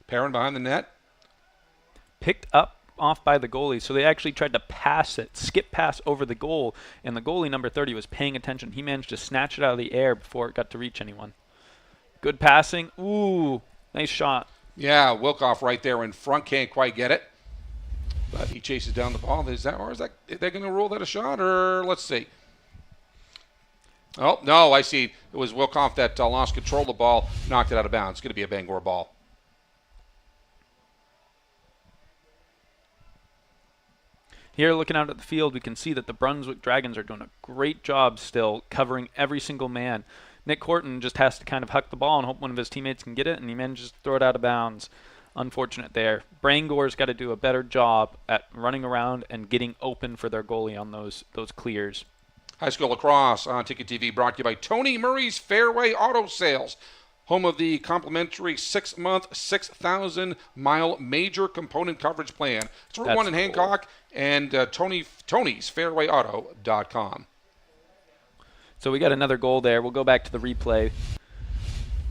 Perrin behind the net. Picked up off by the goalie, so they actually tried to pass it, skip pass over the goal, and the goalie, number 30, was paying attention. He managed to snatch it out of the air before it got to reach anyone. Good passing. Ooh, nice shot. Yeah, Wilkoff right there in front, can't quite get it. But he chases down the ball. Is they going to rule that a shot, or let's see. Oh, no, I see. It was Wilkoff that lost control of the ball, knocked it out of bounds. It's going to be a Bangor ball. Here, looking out at the field, we can see that the Brunswick Dragons are doing a great job still covering every single man. Nick Horton just has to kind of huck the ball and hope one of his teammates can get it, and he manages to throw it out of bounds. Unfortunate there. Bangor's got to do a better job at running around and getting open for their goalie on those clears. High school lacrosse on Ticket TV, brought to you by Tony Murray's Fairway Auto Sales, home of the complimentary 6-month, 6,000-mile major component coverage plan. It's Route 1 in Hancock and Tony's FairwayAuto.com. So we got another goal there. We'll go back to the replay.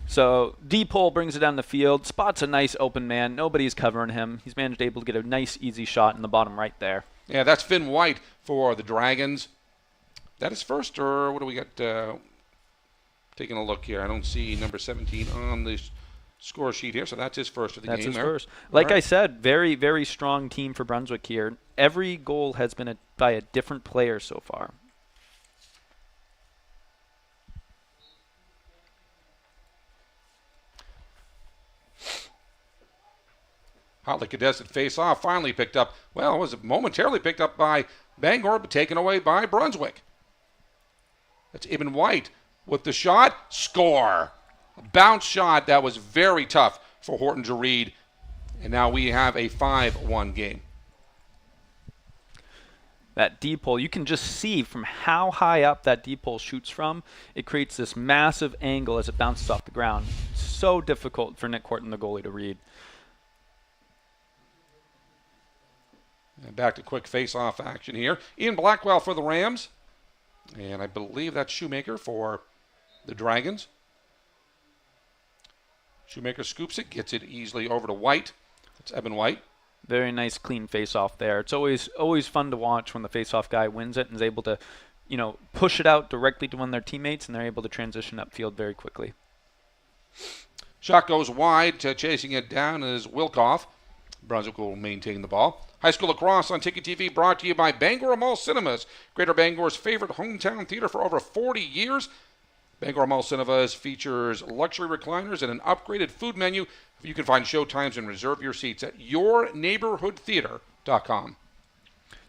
So D-Pole brings it down the field, spots a nice open man. Nobody's covering him. He's managed able to get a nice, easy shot in the bottom right there. Yeah, that's Finn White for the Dragons. That is first, or what do we got? Taking a look here. I don't see number 17 on the score sheet here, so that's his first of the game. That's his there. first. Like I said, very, very strong team for Brunswick here. Every goal has been by a different player so far. Hotly contested face-off, finally picked up. Well, it was momentarily picked up by Bangor, but taken away by Brunswick. That's Ibn White with the shot. Score. A bounce shot that was very tough for Horton to read. And now we have a 5-1 game. That D-pole, you can just see from how high up that D-pole shoots from, it creates this massive angle as it bounces off the ground. So difficult for Nick Horton, the goalie, to read. And back to quick face-off action here. Ian Blackwell for the Rams. And I believe that's Shoemaker for the Dragons. Shoemaker scoops it, gets it easily over to White. That's Eben White. Very nice, clean face-off there. It's always fun to watch when the face-off guy wins it and is able to, push it out directly to one of their teammates, and they're able to transition upfield very quickly. Shot goes wide. Chasing it down is Wilkoff. Brunswick will maintain the ball. High school lacrosse on Ticket TV, brought to you by Bangor Mall Cinemas, Greater Bangor's favorite hometown theater for over 40 years. Bangor Mall Cinemas features luxury recliners and an upgraded food menu. You can find showtimes and reserve your seats at yourneighborhoodtheater.com.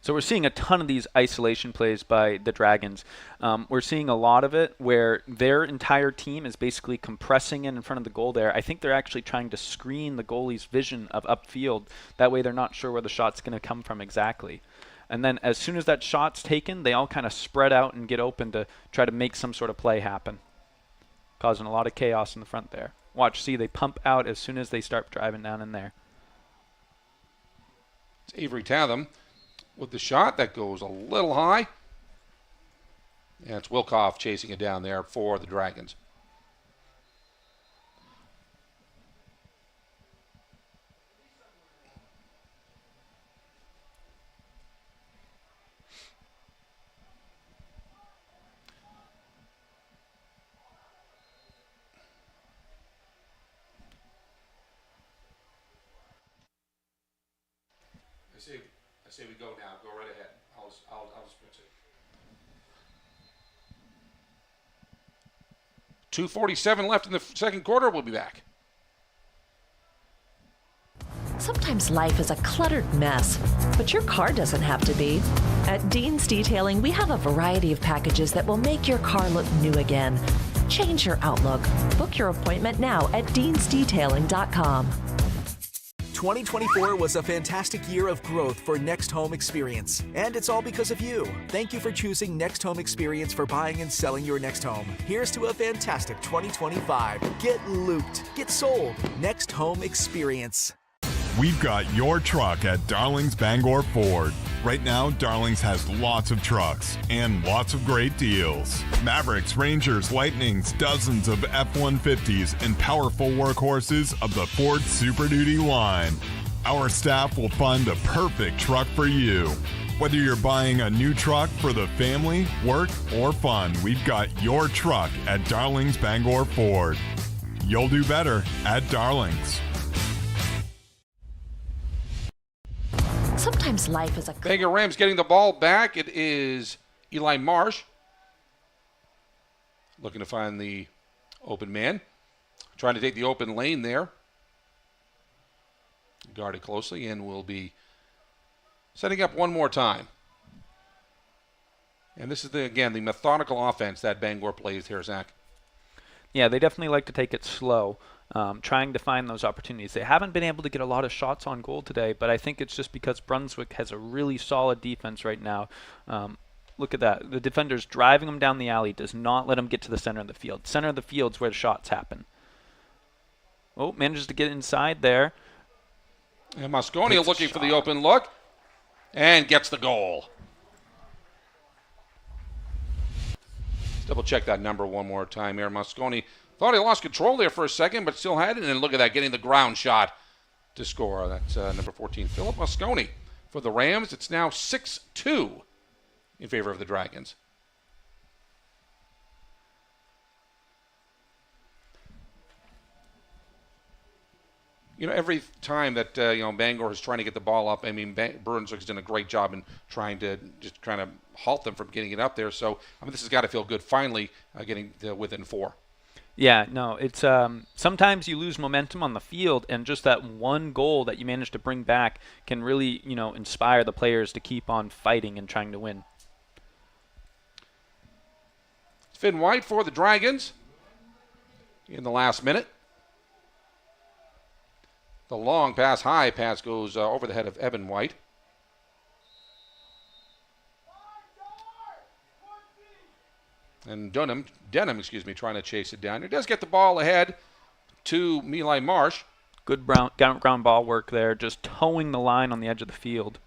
So we're seeing a ton of these isolation plays by the Dragons. We're seeing a lot of it where their entire team is basically compressing in front of the goal there. I think they're actually trying to screen the goalie's vision of upfield. That way they're not sure where the shot's going to come from exactly. And then as soon as that shot's taken, they all kind of spread out and get open to try to make some sort of play happen, causing a lot of chaos in the front there. Watch, see, they pump out as soon as they start driving down in there. It's Avery Tatham with the shot. That goes a little high. And it's Wilkoff chasing it down there for the Dragons. I say we go now. Go right ahead. I'll just fix it. 2:47 left in the second quarter. We'll be back. Sometimes life is a cluttered mess, but your car doesn't have to be. At Dean's Detailing, we have a variety of packages that will make your car look new again. Change your outlook. Book your appointment now at deansdetailing.com. 2024 was a fantastic year of growth for Next Home Experience, and it's all because of you. Thank you for choosing Next Home Experience for buying and selling your next home. Here's to a fantastic 2025. Get looped. Get sold. Next Home Experience. We've got your truck at Darling's Bangor Ford. Right now, Darling's has lots of trucks and lots of great deals. Mavericks, Rangers, Lightnings, dozens of F-150s, and powerful workhorses of the Ford Super Duty line. Our staff will find the perfect truck for you. Whether you're buying a new truck for the family, work, or fun, we've got your truck at Darling's Bangor Ford. You'll do better at Darling's. Sometimes life is a... Bangor Rams getting the ball back. It is Eli Marsh looking to find the open man. Trying to take the open lane there. Guarded closely and will be setting up one more time. And this is, again, the methodical offense that Bangor plays here, Zach. Yeah, they definitely like to take it slow, trying to find those opportunities. They haven't been able to get a lot of shots on goal today, but I think it's just because Brunswick has a really solid defense right now. Look at that. The defender's driving them down the alley, does not let them get to the center of the field. Center of the field's where the shots happen. Oh, manages to get inside there. And Mosconi looking for the open look and gets the goal. Double check that number one more time here. Mosconi thought he lost control there for a second, but still had it. And then look at that, getting the ground shot to score. That's number 14, Philip Mosconi. For the Rams, it's now 6-2 in favor of the Dragons. You know, every time that Bangor is trying to get the ball up, I mean, Brunswick's done a great job in trying to halt them from getting it up there. So, I mean, this has got to feel good. Finally, getting within 4. Yeah, no, it's sometimes you lose momentum on the field, and just that one goal that you manage to bring back can really, inspire the players to keep on fighting and trying to win. Finn White for the Dragons in the last minute. The long pass, high pass goes over the head of Evan White. And Denham, trying to chase it down. He does get the ball ahead to Eli Marsh. Good ground ball work there, just towing the line on the edge of the field.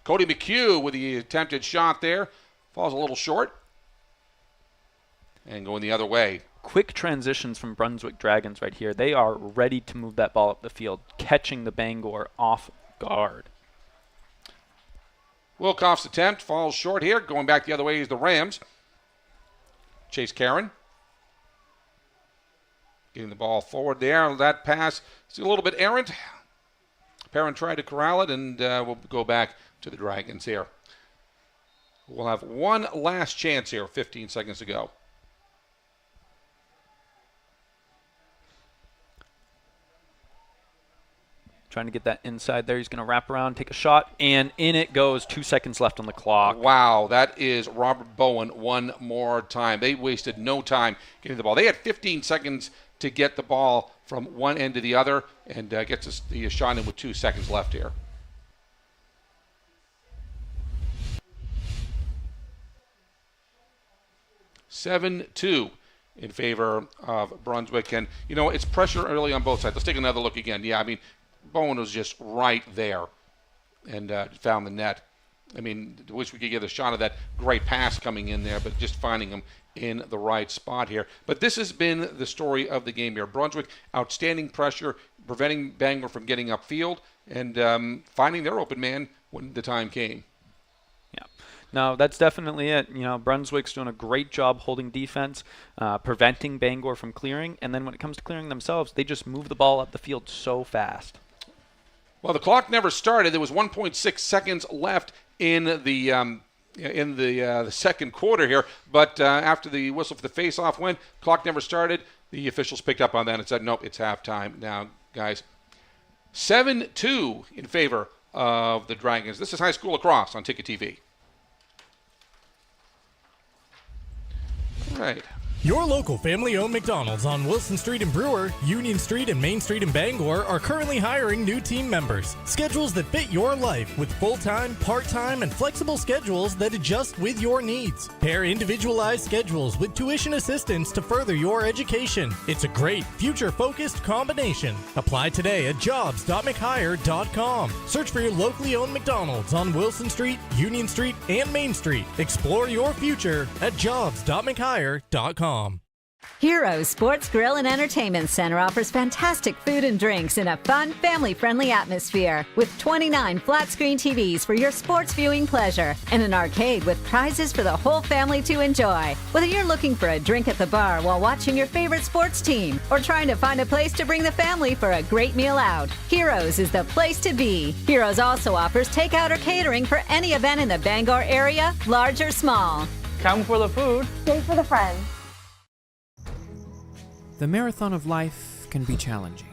Cody McHugh with the attempted shot there. Falls a little short. And going the other way. Quick transitions from Brunswick Dragons right here. They are ready to move that ball up the field, catching the Bangor off guard. Wilkoff's attempt falls short here. Going back the other way is the Rams. Chase Caron. Getting the ball forward there. That pass is a little bit errant. Perrin tried to corral it, and we'll go back to the Dragons here. We'll have one last chance here, 15 seconds to go. Trying to get that inside there. He's going to wrap around, take a shot, and in it goes. 2 seconds left on the clock. Wow, that is Robert Bowen one more time. They wasted no time getting the ball. They had 15 seconds to get the ball from one end to the other, and gets the shot in with 2 seconds left here. (7-2) in favor of Brunswick. And, it's pressure early on both sides. Let's take another look again. Yeah, I mean, Bowen was just right there and found the net. I mean, I wish we could get a shot of that great pass coming in there, but just finding him in the right spot here. But this has been the story of the game here. Brunswick, outstanding pressure, preventing Bangor from getting upfield, and finding their open man when the time came. Yeah. No, that's definitely it. Brunswick's doing a great job holding defense, preventing Bangor from clearing, and then when it comes to clearing themselves, they just move the ball up the field so fast. Well, the clock never started. There was 1.6 seconds left in the second quarter here, but after the whistle for the face-off went, clock never started. The officials picked up on that and said, nope, it's halftime now, guys. 7-2 in favor of the Dragons. This is high school lacrosse on Ticket TV. All right. Your local family-owned McDonald's on Wilson Street in Brewer, Union Street and Main Street in Bangor are currently hiring new team members. Schedules that fit your life with full-time, part-time, and flexible schedules that adjust with your needs. Pair individualized schedules with tuition assistance to further your education. It's a great, future-focused combination. Apply today at jobs.mchire.com. Search for your locally owned McDonald's on Wilson Street, Union Street, and Main Street. Explore your future at jobs.mchire.com. Heroes Sports Grill and Entertainment Center offers fantastic food and drinks in a fun, family-friendly atmosphere with 29 flat-screen TVs for your sports viewing pleasure and an arcade with prizes for the whole family to enjoy. Whether you're looking for a drink at the bar while watching your favorite sports team or trying to find a place to bring the family for a great meal out, Heroes is the place to be. Heroes also offers takeout or catering for any event in the Bangor area, large or small. Come for the food, stay for the friends. The marathon of life can be challenging.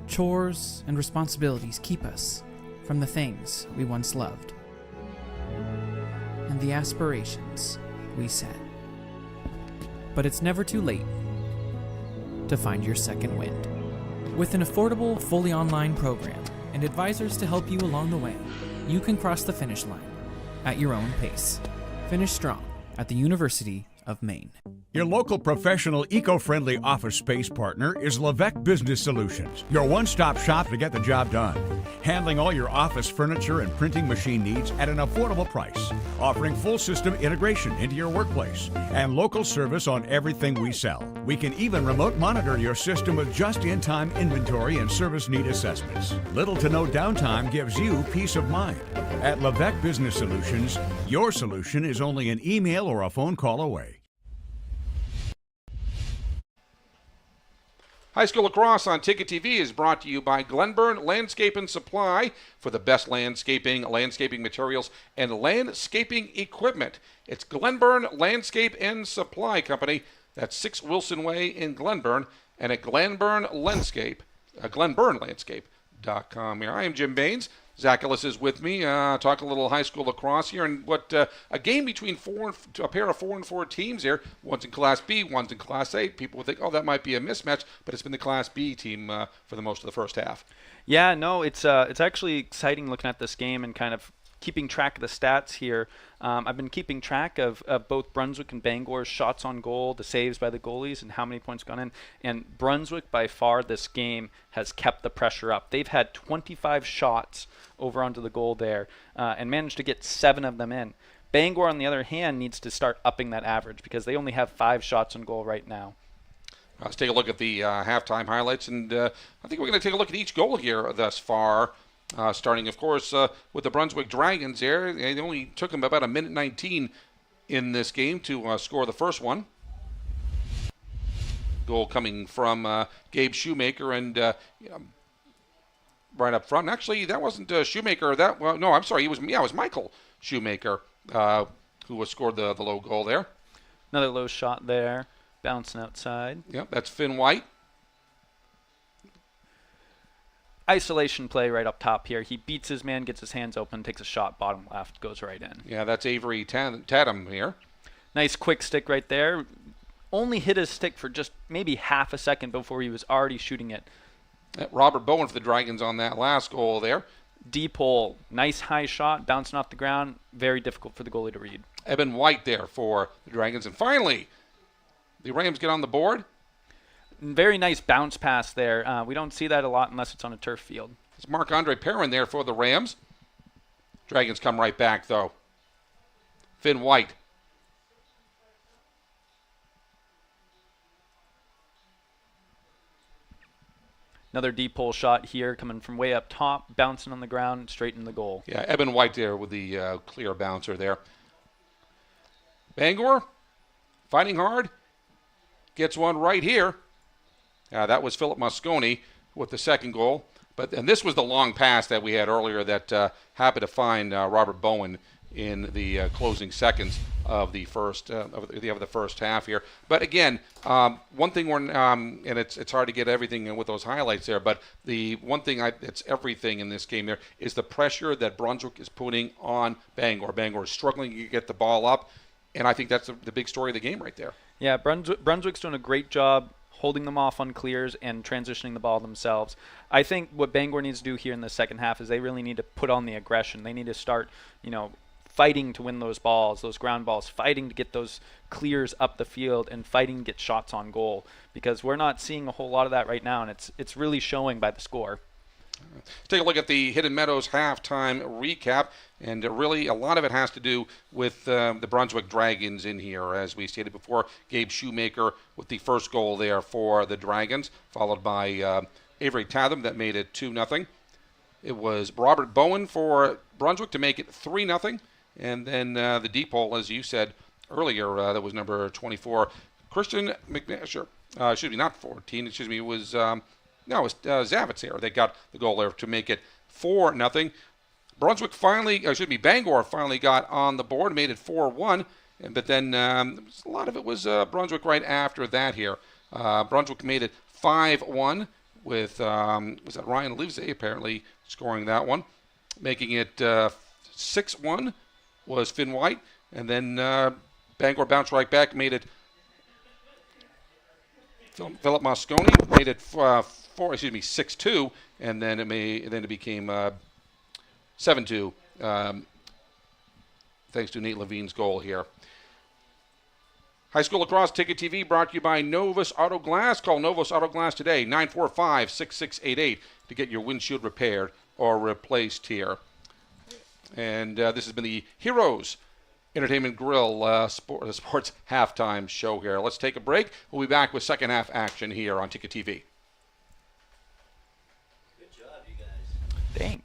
Chores and responsibilities keep us from the things we once loved and the aspirations we set. But it's never too late to find your second wind. With an affordable, fully online program and advisors to help you along the way, you can cross the finish line at your own pace. Finish strong at the University of Maine. Your local professional, eco-friendly office space partner is Levesque Business Solutions, your one-stop shop to get the job done. Handling all your office furniture and printing machine needs at an affordable price. Offering full system integration into your workplace and local service on everything we sell. We can even remote monitor your system with just-in-time inventory and service need assessments. Little to no downtime gives you peace of mind. At Levesque Business Solutions, your solution is only an email or a phone call away. High School Lacrosse on Ticket TV is brought to you by Glenburn Landscape and Supply for the best landscaping materials, and landscaping equipment. It's Glenburn Landscape and Supply Company. That's 6 Wilson Way in Glenburn, and at glenburnlandscape.com. Here, I am Jim Baines. Zach Ellis is with me. Talk a little high school lacrosse here, and what a game between a pair of 4 and 4 teams here. One's in Class B, one's in Class A. People would think, oh, that might be a mismatch, but it's been the Class B team for the most of the first half. Yeah, no, it's actually exciting looking at this game and kind of keeping track of the stats here. I've been keeping track of both Brunswick and Bangor's shots on goal, the saves by the goalies, and how many points gone in. And Brunswick, by far, this game has kept the pressure up. They've had 25 shots over onto the goal there and managed to get 7 of them in. Bangor, on the other hand, needs to start upping that average because they only have 5 shots on goal right now. Let's take a look at the halftime highlights, and I think we're going to take a look at each goal here thus far. Starting, of course, with the Brunswick Dragons there. They only took them about 1:19 in this game to score the first one. Goal coming from Gabe Shoemaker, and right up front. Actually, that wasn't Shoemaker. It was Michael Shoemaker who scored the low goal there. Another low shot there, bouncing outside. Yep, that's Finn White. Isolation play right up top here. He beats his man, gets his hands open, takes a shot, bottom left, goes right in. Yeah, that's Avery Tatum here. Nice quick stick right there. Only hit his stick for just maybe half a second before he was already shooting it. Robert Bowen for the Dragons on that last goal there. Deep hole. Nice high shot, bouncing off the ground. Very difficult for the goalie to read. Eben White there for the Dragons. And finally, the Rams get on the board. Very nice bounce pass there. We don't see that a lot unless it's on a turf field. It's Marc-Andre Perrin there for the Rams. Dragons come right back, though. Finn White. Another deep hole shot here coming from way up top, bouncing on the ground, straight in the goal. Yeah, Eben White there with the clear bouncer there. Bangor, fighting hard, gets one right here. That was Philip Mosconi with the second goal. And this was the long pass that we had earlier that happened to find Robert Bowen in the closing seconds of the first half here. But again, one thing and it's hard to get everything with those highlights there. But the one thing it's everything in this game there is the pressure that Brunswick is putting on Bangor. Bangor is struggling to get the ball up, and I think that's the big story of the game right there. Yeah, Brunswick's doing a great job holding them off on clears and transitioning the ball themselves. I think what Bangor needs to do here in the second half is they really need to put on the aggression. They need to start, fighting to win those balls, those ground balls, fighting to get those clears up the field and fighting to get shots on goal, because we're not seeing a whole lot of that right now, and it's really showing by the score. Let's take a look at the Hidden Meadows halftime recap, and really a lot of it has to do with the Brunswick Dragons in here. As we stated before, Gabe Shoemaker with the first goal there for the Dragons, followed by Avery Tatham that made it 2-0. It was Robert Bowen for Brunswick to make it 3-0. And then the deep hole, as you said earlier, that was number 24, Christian McNasher. Not 14. It was Zavitz here. They got the goal there to make it 4-0. Bangor finally got on the board, made it 4-1. But then a lot of it was Brunswick right after that here. Brunswick made it 5-1 with was that Ryan Livesey apparently scoring that one, making it 6-1. Was Finn White, and then Bangor bounced right back, made it. Philip Mosconi made it 6-2, and then it became 7-2, thanks to Nate Levine's goal here. High School Lacrosse Ticket TV brought to you by Novus Auto Glass. Call Novus Auto Glass today, 945-6688, to get your windshield repaired or replaced here. And this has been the Heroes Entertainment Grill Sports Halftime Show here. Let's take a break. We'll be back with second half action here on Ticket TV. Good job, you guys. Thanks.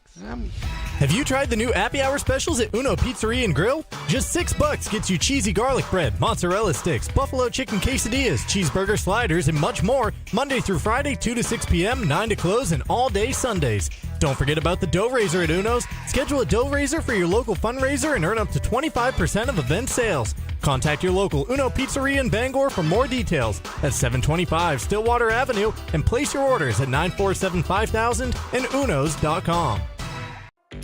Have you tried the new Happy Hour specials at Uno Pizzeria and Grill? Just $6 gets you cheesy garlic bread, mozzarella sticks, buffalo chicken quesadillas, cheeseburger sliders, and much more, Monday through Friday, 2 to 6 p.m., 9 to close, and all day Sundays. Don't forget about the dough raiser at Uno's. Schedule a dough raiser for your local fundraiser and earn up to 25% of event sales. Contact your local Uno Pizzeria in Bangor for more details at 725 Stillwater Avenue, and place your orders at 947-5000 and unos.com.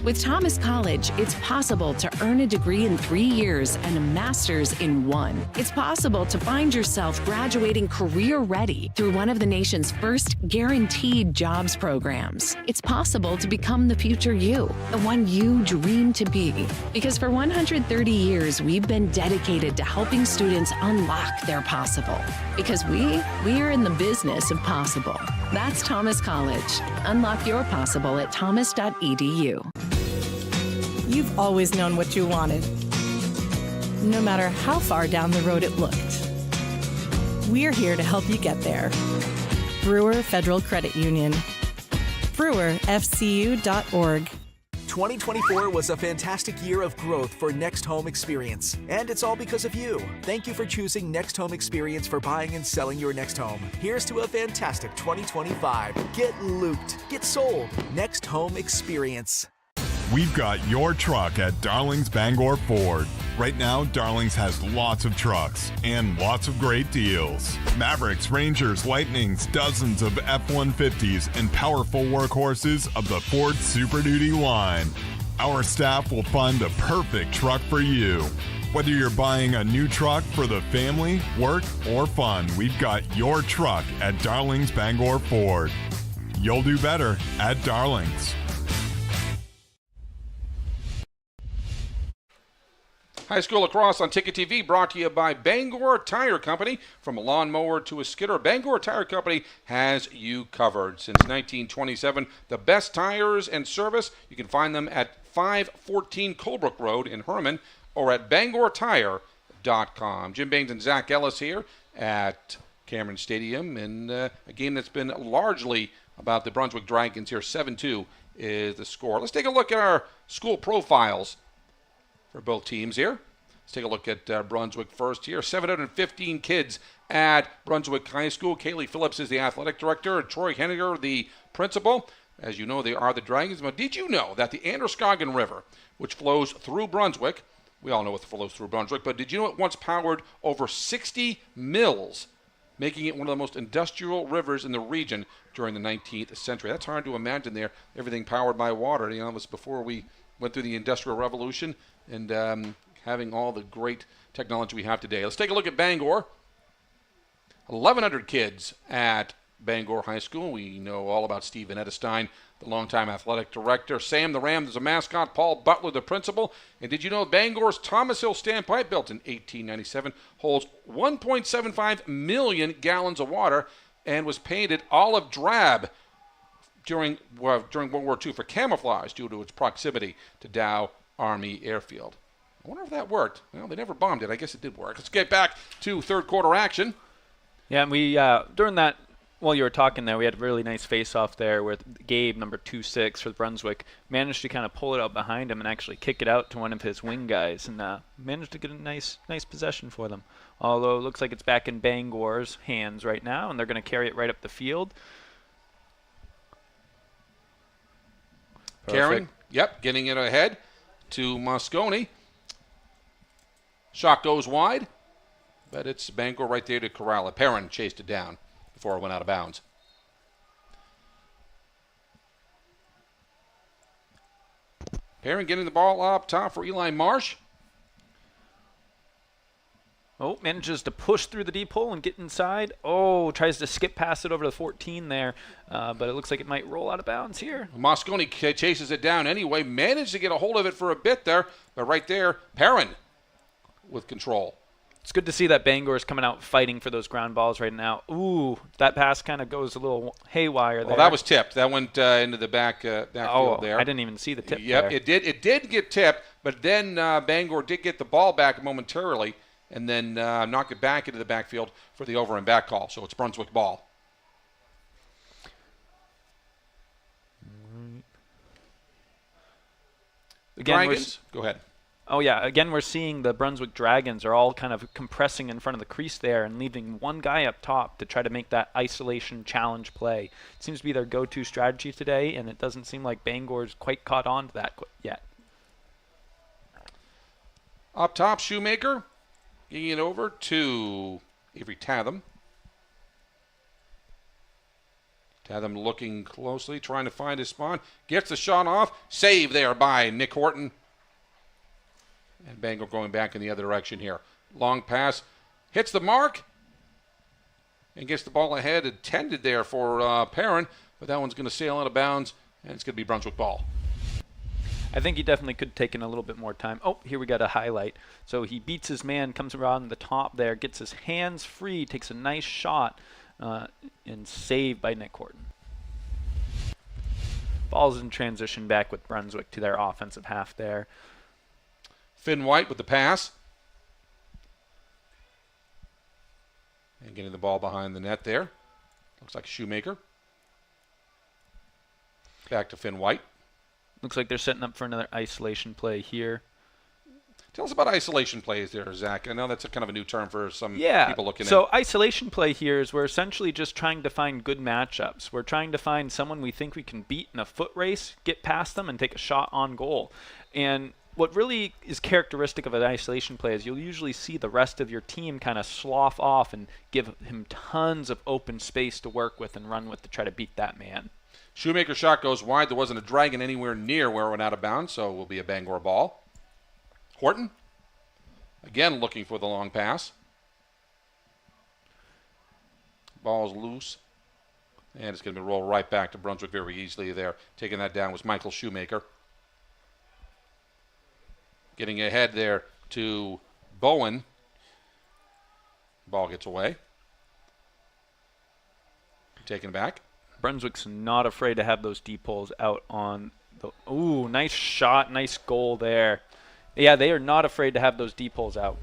With Thomas College, it's possible to earn a degree in 3 years and a master's in 1. It's possible to find yourself graduating career-ready through one of the nation's first guaranteed jobs programs. It's possible to become the future you, the one you dream to be. Because for 130 years, we've been dedicated to helping students unlock their possible. Because we're in the business of possible. That's Thomas College. Unlock your possible at thomas.edu. You've always known what you wanted, no matter how far down the road it looked. We're here to help you get there. Brewer Federal Credit Union. BrewerFCU.org. 2024 was a fantastic year of growth for Next Home Experience, and it's all because of you. Thank you for choosing Next Home Experience for buying and selling your next home. Here's to a fantastic 2025. Get looped. Get sold. Next Home Experience. We've got your truck at Darling's Bangor Ford. Right now, Darling's has lots of trucks and lots of great deals. Mavericks, Rangers, Lightnings, dozens of F-150s, and powerful workhorses of the Ford Super Duty line. Our staff will find the perfect truck for you. Whether you're buying a new truck for the family, work, or fun, we've got your truck at Darling's Bangor Ford. You'll do better at Darling's. High School Lacrosse on Ticket TV brought to you by Bangor Tire Company. From a lawnmower to a skidder, Bangor Tire Company has you covered. Since 1927, the best tires and service. You can find them at 514 Colebrook Road in Herman or at bangortire.com. Jim Baines and Zach Ellis here at Cameron Stadium, and a game that's been largely about the Brunswick Dragons here. 7-2 is the score. Let's take a look at our school profiles for both teams here. Let's take a look at Brunswick first here. 715 kids at Brunswick High School. Kaylee Phillips is the athletic director. Troy Henniger, the principal. As you know, they are the Dragons. But did you know that the Androscoggin River, which flows through Brunswick, we all know it flows through Brunswick, but did you know it once powered over 60 mills, making it one of the most industrial rivers in the region during the 19th century? That's hard to imagine there, everything powered by water. You know, it was before we went through the Industrial Revolution and having all the great technology we have today. Let's take a look at Bangor. 1,100 kids at Bangor High School. We know all about Stephen Edelstein, the longtime athletic director. Sam the Ram is a mascot. Paul Butler, the principal. And did you know Bangor's Thomas Hill Standpipe, built in 1897, holds 1.75 million gallons of water and was painted olive drab during World War II for camouflage due to its proximity to Dow Army Airfield. I wonder if that worked. Well, they never bombed it. I guess it did work. Let's get back to third quarter action. Yeah, and we during that, while you were talking there, we had a really nice face-off there with Gabe, number 26 for Brunswick, managed to kind of pull it out behind him and actually kick it out to one of his wing guys, and managed to get a nice possession for them. Although it looks like it's back in Bangor's hands right now, and they're going to carry it right up the field. Carrying, yep, getting it ahead to Moscone. Shot goes wide, but it's Bangor right there to corral it. Perrin chased it down before it went out of bounds. Perrin getting the ball up top for Eli Marsh. Oh, manages to push through the deep hole and get inside. Oh, tries to skip past it over to the 14 there, but it looks like it might roll out of bounds here. Moscone chases it down anyway, managed to get a hold of it for a bit there, but right there, Perrin with control. It's good to see that Bangor is coming out fighting for those ground balls right now. Ooh, that pass kind of goes a little haywire there. Well, that was tipped. That went into the backfield there. I didn't even see the tip Yep, there. It did get tipped, but then Bangor did get the ball back momentarily and then knock it back into the backfield for the over and back call. So it's Brunswick ball. Again, Dragons, go ahead. Oh, yeah. Again, we're seeing the Brunswick Dragons are all kind of compressing in front of the crease there and leaving one guy up top to try to make that isolation challenge play. It seems to be their go-to strategy today, and it doesn't seem like Bangor's quite caught on to that yet. Up top, Shoemaker, getting it over to Avery Tatham. Tatham looking closely, trying to find his spawn. Gets the shot off. Save there by Nick Horton. And Bangor going back in the other direction here. Long pass. Hits the mark. And gets the ball ahead. Intended there for Perrin. But that one's going to sail out of bounds. And it's going to be Brunswick ball. I think he definitely could have taken a little bit more time. Oh, here we got a highlight. So he beats his man, comes around the top there, gets his hands free, takes a nice shot, and saved by Nick Horton. Ball's in transition back with Brunswick to their offensive half there. Finn White with the pass. And getting the ball behind the net there. Looks like Shoemaker. Back to Finn White. Looks like they're setting up for another isolation play here. Tell us about isolation plays there, Zach. I know that's a kind of a new term for some people looking at. So isolation play here is we're essentially just trying to find good matchups. We're trying to find someone we think we can beat in a foot race, get past them, and take a shot on goal. And what really is characteristic of an isolation play is you'll usually see the rest of your team kind of slough off and give him tons of open space to work with and run with to try to beat that man. Shoemaker's shot goes wide. There wasn't a Dragon anywhere near where it went out of bounds, so it will be a Bangor ball. Horton, again looking for the long pass. Ball's loose. And it's going to be rolled right back to Brunswick very easily there. Taking that down was Michael Shoemaker. Getting ahead there to Bowen. Ball gets away. Taken back. Brunswick's not afraid to have those deep holes out on the... Ooh, nice shot, nice goal there. Yeah, they are not afraid to have those deep holes out.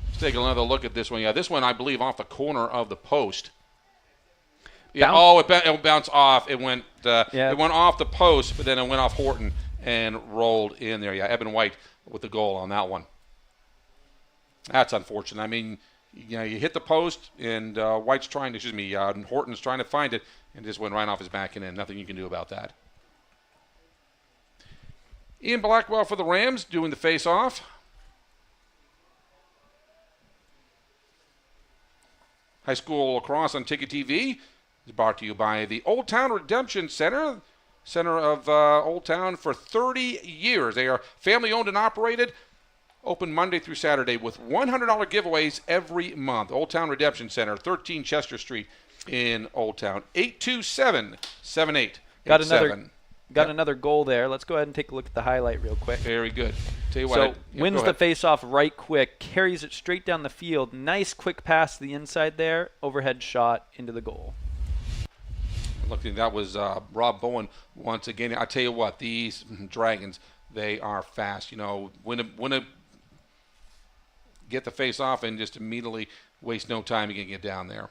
Let's take another look at this one. Yeah, this one, I believe, off the corner of the post. Yeah, it bounced off. It went off the post, but then it went off Horton and rolled in there. Yeah, Evan White with the goal on that one. That's unfortunate. I mean, you hit the post, and Horton's trying to find it, and just went right off his back and in. Nothing you can do about that. Ian Blackwell for the Rams doing the face-off. High school lacrosse on TTV is brought to you by the Old Town Redemption Center of Old Town for 30 years. They are family-owned and operated, open Monday through Saturday with $100 giveaways every month. Old Town Redemption Center, 13 Chester Street in Old Town. 827-7887. Got another goal there. Let's go ahead and take a look at the highlight real quick. Very good. Tell you what, wins the face-off right quick, carries it straight down the field. Nice quick pass to the inside there, overhead shot into the goal. Looking, that was Rob Bowen once again. I tell you what, these Dragons, they are fast. Get the face-off and just immediately waste no time. You can get down there.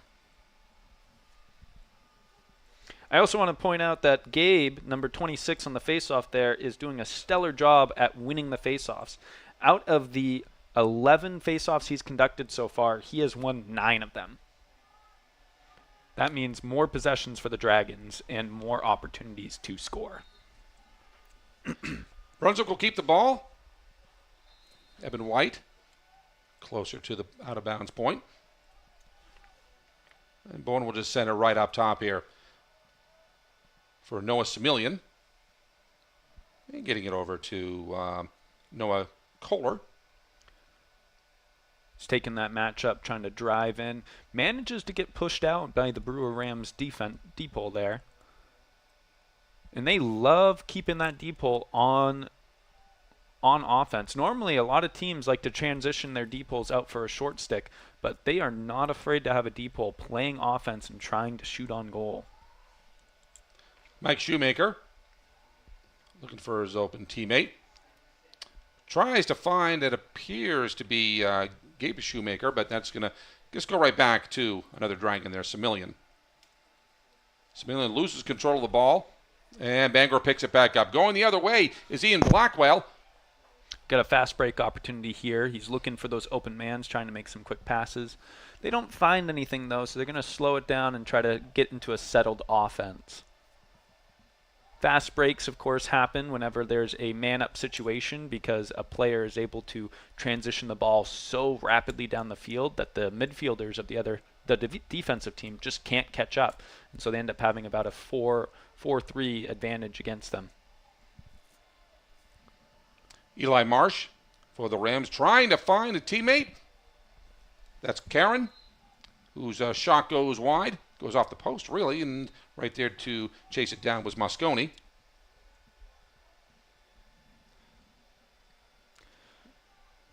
I also want to point out that Gabe, number 26 on the faceoff there, is doing a stellar job at winning the faceoffs. Out of the 11 faceoffs he's conducted so far, he has won 9 of them. That means more possessions for the Dragons and more opportunities to score. Brunswick will keep the ball. Evan White closer to the out-of-bounds point. And Bowen will just send it right up top here for Noah Similian. And getting it over to Noah Kohler. He's taking that matchup, trying to drive in. Manages to get pushed out by the Brewer Rams deep hole there. And they love keeping that deep hole on offense. Normally, a lot of teams like to transition their deep holes out for a short stick, but they are not afraid to have a deep hole playing offense and trying to shoot on goal. Mike Shoemaker looking for his open teammate. Tries to find, it appears to be Gabe Shoemaker, but that's going to just go right back to another Dragon there, Similian. Similian loses control of the ball, and Bangor picks it back up. Going the other way is Ian Blackwell. Got a fast break opportunity here. He's looking for those open mans, trying to make some quick passes. They don't find anything, though, so they're going to slow it down and try to get into a settled offense. Fast breaks, of course, happen whenever there's a man-up situation because a player is able to transition the ball so rapidly down the field that the midfielders of the defensive team just can't catch up. And so they end up having about a 4-3 advantage against them. Eli Marsh for the Rams trying to find a teammate. That's Karen, whose shot goes wide. Goes off the post, really, and right there to chase it down was Mosconi.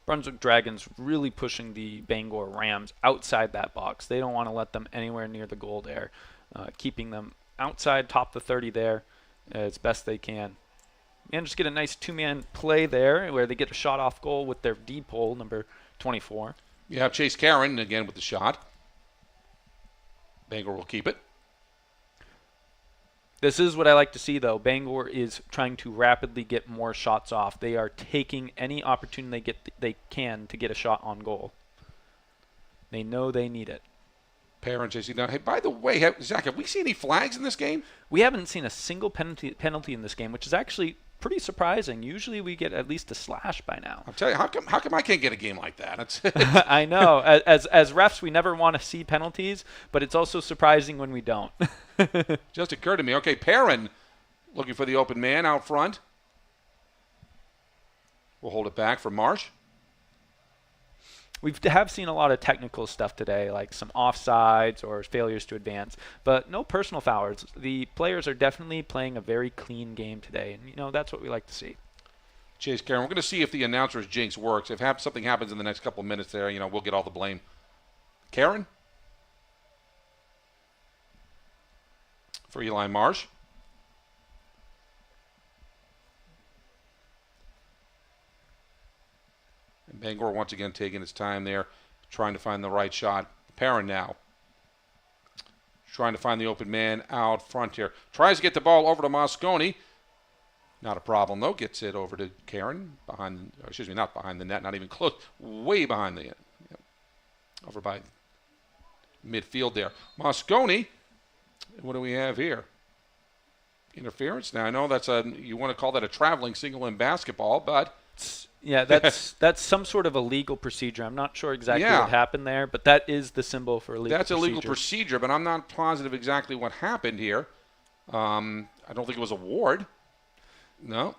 Brunswick Dragons really pushing the Bangor Rams outside that box. They don't want to let them anywhere near the goal there. Keeping them outside, top the 30 there as best they can. And just get a nice two-man play there where they get a shot off goal with their deep hole, number 24. You have Chase Karen again with the shot. Bangor will keep it. This is what I like to see, though. Bangor is trying to rapidly get more shots off. They are taking any opportunity they can to get a shot on goal. They know they need it. Parent chasing down. Hey, by the way, Zach, have we seen any flags in this game? We haven't seen a single penalty in this game, which is actually pretty surprising. Usually we get at least a slash by now. I'll tell you, how come I can't get a game like that? I know. As refs, we never want to see penalties, but it's also surprising when we don't. Just occurred to me. Okay, Perrin looking for the open man out front. We'll hold it back for Marsh. We have seen a lot of technical stuff today, like some offsides or failures to advance, but no personal fouls. The players are definitely playing a very clean game today, and that's what we like to see. Chase Karen, we're going to see if the announcer's jinx works. If something happens in the next couple of minutes there, we'll get all the blame. Karen? For Eli Marsh. And Bangor once again taking its time there, trying to find the right shot. Perrin now. Trying to find the open man out front here. Tries to get the ball over to Mosconi. Not a problem, though. Gets it over to Karen. Not behind the net, not even close. Way behind the net. Yep. over by midfield there. Moscone, what do we have here? Interference. Now I know you want to call that a traveling single in basketball, but yeah, that's some sort of a legal procedure. I'm not sure exactly what happened there, but that is the symbol for a legal procedure. That's a legal procedure, but I'm not positive exactly what happened here. I don't think it was a ward. No.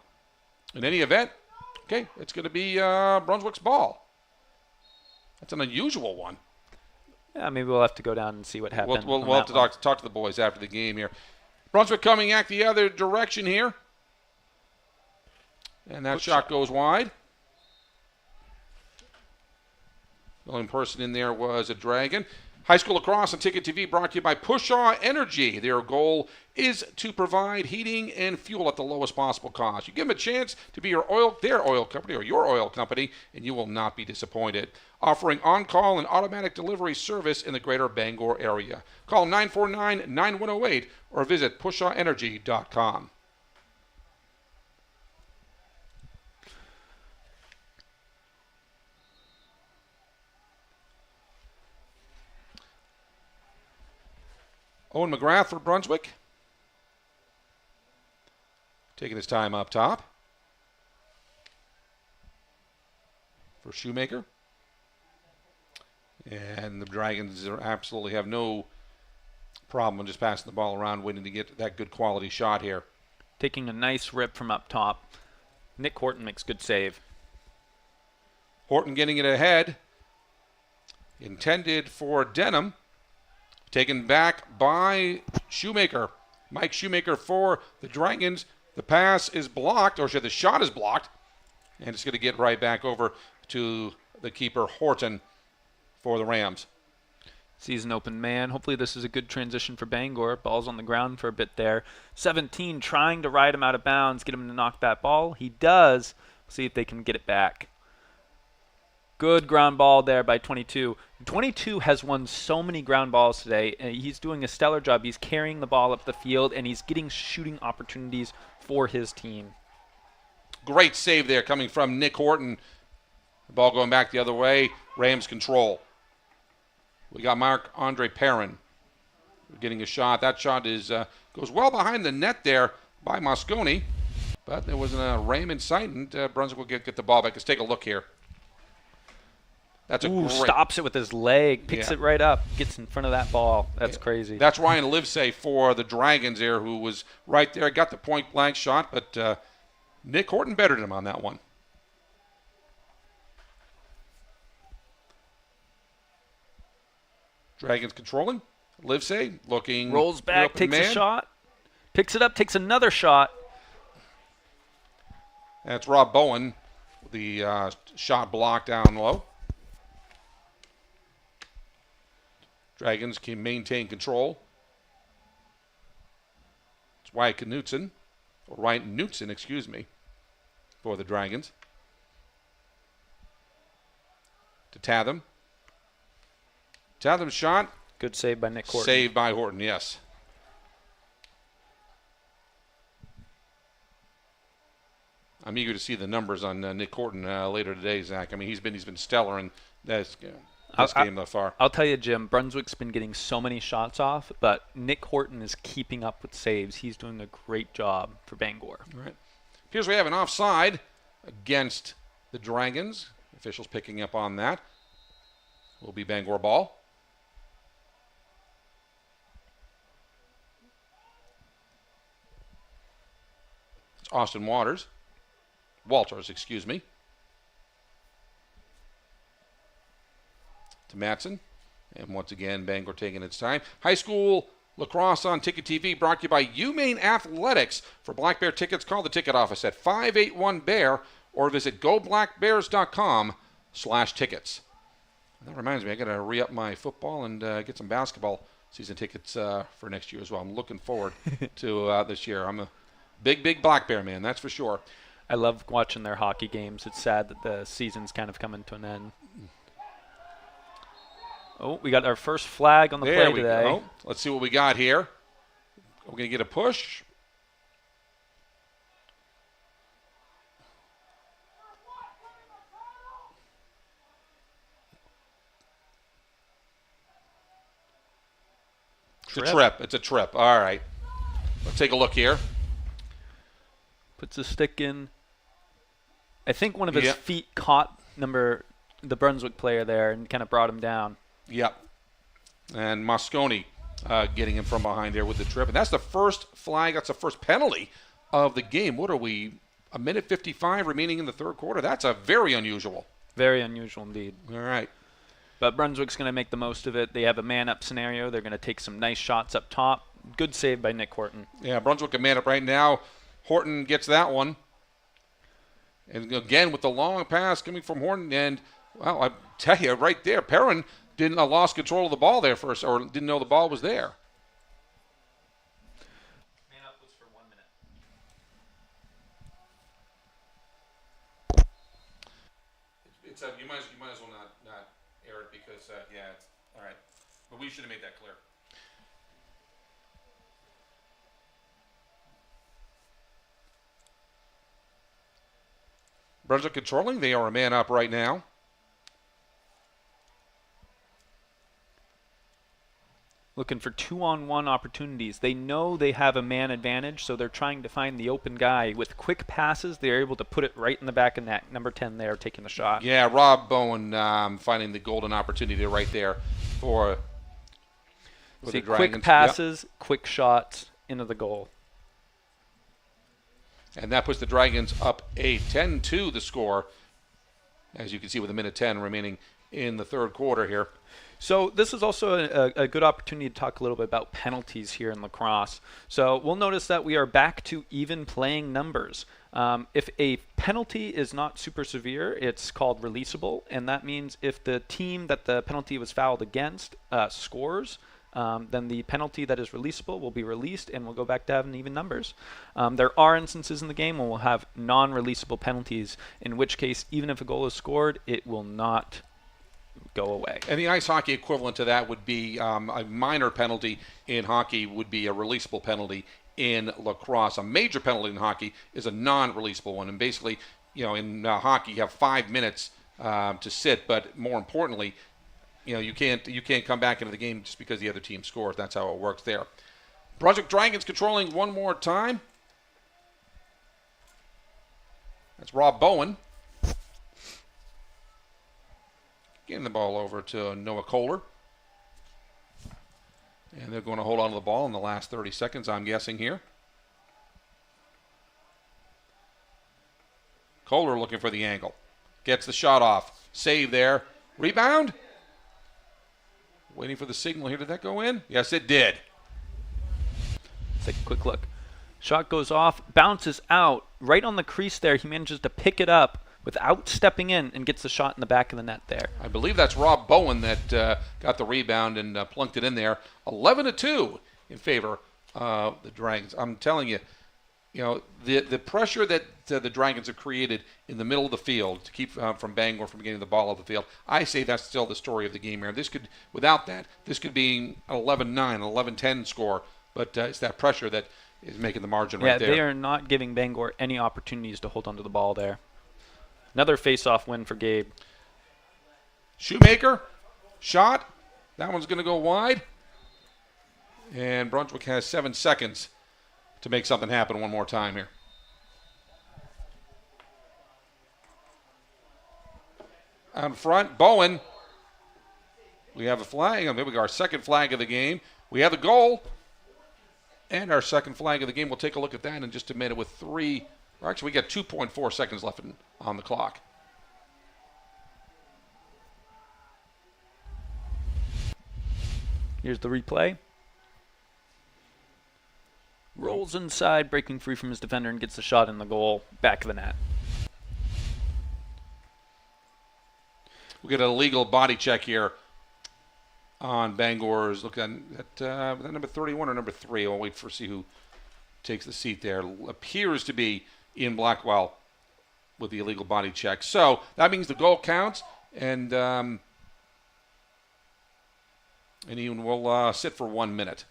In any event, okay, it's going to be Brunswick's ball. That's an unusual one. Yeah, maybe we'll have to go down and see what happened. We'll have to talk to the boys after the game here. Brunswick coming at the other direction here. And that shot goes wide. The only person in there was a Dragon. High School Lacrosse on Ticket TV brought to you by Pushaw Energy. Their goal is to provide heating and fuel at the lowest possible cost. You give them a chance to be their oil company or your oil company, and you will not be disappointed. Offering on-call and automatic delivery service in the greater Bangor area. Call 949-9108 or visit pushawenergy.com. Owen McGrath for Brunswick. Taking his time up top. For Shoemaker. And the Dragons absolutely have no problem just passing the ball around, waiting to get that good quality shot here. Taking a nice rip from up top. Nick Horton makes good save. Horton getting it ahead. Intended for Denham. Taken back by Shoemaker. Mike Shoemaker for the Dragons. The pass is blocked, or the shot is blocked. And it's going to get right back over to the keeper, Horton, for the Rams. Season open man. Hopefully this is a good transition for Bangor. Ball's on the ground for a bit there. 17 trying to ride him out of bounds, get him to knock that ball. He does. See if they can get it back. Good ground ball there by 22. 22 has won so many ground balls today. He's doing a stellar job. He's carrying the ball up the field, and he's getting shooting opportunities for his team. Great save there coming from Nick Horton. The ball going back the other way. Rams control. We got Marc-Andre Perrin getting a shot. That shot goes well behind the net there by Moscone, but there wasn't a Ram in sight, and Brunswick will get the ball back. Let's take a look here. That's stops it with his leg, picks it right up, gets in front of that ball. That's crazy. That's Ryan Livesey for the Dragons there, who was right there, got the point-blank shot, but Nick Horton bettered him on that one. Dragons controlling. Livesey looking. Rolls back, takes a shot, picks it up, takes another shot. That's Rob Bowen. The shot blocked down low. Dragons can maintain control. It's Ryan Knutson, for the Dragons. To Tatham. Tatham's shot. Good save by Nick Horton. Saved by Horton, yes. I'm eager to see the numbers on Nick Horton later today, Zach. I mean, he's been stellar in this game thus far. I'll tell you, Jim, Brunswick's been getting so many shots off, but Nick Horton is keeping up with saves. He's doing a great job for Bangor. All right. Here's we have an offside against the Dragons. Officials picking up on that. Will be Bangor ball. It's Austin Walters, excuse me. To Matson. And once again, Bangor taking its time. High School Lacrosse on Ticket TV brought to you by UMaine Athletics. For Black Bear tickets, call the ticket office at 581-BEAR or visit goblackbears.com/tickets. That reminds me, I got to re-up my football and get some basketball season tickets for next year as well. I'm looking forward to this year. I'm a big Black Bear man, that's for sure. I love watching their hockey games. It's sad that the season's kind of coming to an end. Oh, we got our first flag on the play today. There we go. Let's see what we got here. We're going to get a push. It's a trip. It's a trip. All right. Let's take a look here. Puts the stick in. I think one of his feet caught the Brunswick player there and kind of brought him down. Yep. And Mosconi getting him from behind there with the trip. And that's the first flag. That's the first penalty of the game. What are we? A minute 55 remaining in the third quarter. That's a very unusual. Very unusual indeed. All right. But Brunswick's going to make the most of it. They have a man-up scenario. They're going to take some nice shots up top. Good save by Nick Horton. Yeah, Brunswick a man up right now. Horton gets that one. And again, with the long pass coming from Horton. And, well, I tell you, right there, Perrin lost control of the ball there first, or didn't know the ball was there. Man-up was for 1 minute. You might as well not air it because, all right. But we should have made that clear. Brunswick controlling. They are a man up right now. Looking for 2-on-1 opportunities. They know they have a man advantage, so they're trying to find the open guy. With quick passes, they're able to put it right in the back of net. Number 10 there taking the shot. Yeah, Rob Bowen finding the golden opportunity right there for the Dragons. Quick passes, quick shots into the goal. And that puts the Dragons up 8, 10-2 the score, as you can see with a minute 10 remaining in the third quarter here. So this is also a good opportunity to talk a little bit about penalties here in lacrosse. So we'll notice that we are back to even playing numbers. If a penalty is not super severe, it's called releasable, and that means if the team that the penalty was fouled against scores, then the penalty that is releasable will be released and we'll go back to having even numbers. There are instances in the game where we'll have non-releasable penalties, in which case even if a goal is scored, it will not go away. And the ice hockey equivalent to that would be a minor penalty in hockey would be a releasable penalty in lacrosse. A major penalty in hockey is a non-releasable one. And basically, in hockey you have 5 minutes to sit, but more importantly, you can't come back into the game just because the other team scores. That's how it works there. Brunswick Dragons controlling one more time. That's Rob Bowen. Getting the ball over to Noah Kohler. And they're going to hold on to the ball in the last 30 seconds, I'm guessing here. Kohler looking for the angle. Gets the shot off. Save there. Rebound. Waiting for the signal here. Did that go in? Yes, it did. Let's take a quick look. Shot goes off, bounces out. Right on the crease there, he manages to pick it up without stepping in and gets the shot in the back of the net there. I believe that's Rob Bowen that got the rebound and plunked it in there. 11-2 in favor of the Dragons. I'm telling you, the pressure that the Dragons have created in the middle of the field to keep from Bangor from getting the ball off the field, I say that's still the story of the game here. Without that, this could be an 11-9, an 11-10 score, but it's that pressure that is making the margin right there. Yeah, they are not giving Bangor any opportunities to hold onto the ball there. Another face-off win for Gabe. Shoemaker, shot. That one's going to go wide. And Brunswick has 7 seconds to make something happen one more time here. Out front, Bowen. We have a flag. There we go, our second flag of the game. We have the goal. And our second flag of the game. We'll take a look at that in just a minute with we got 2.4 seconds left on the clock. Here's the replay. Rolls inside, breaking free from his defender and gets the shot in the goal, back of the net. We get an illegal body check here on Bangor's. Look at number 31 or number 3. I'll wait for see who takes the seat there. Appears to be Ian Blackwell with the illegal body check. So that means the goal counts, and Ian will sit for 1 minute.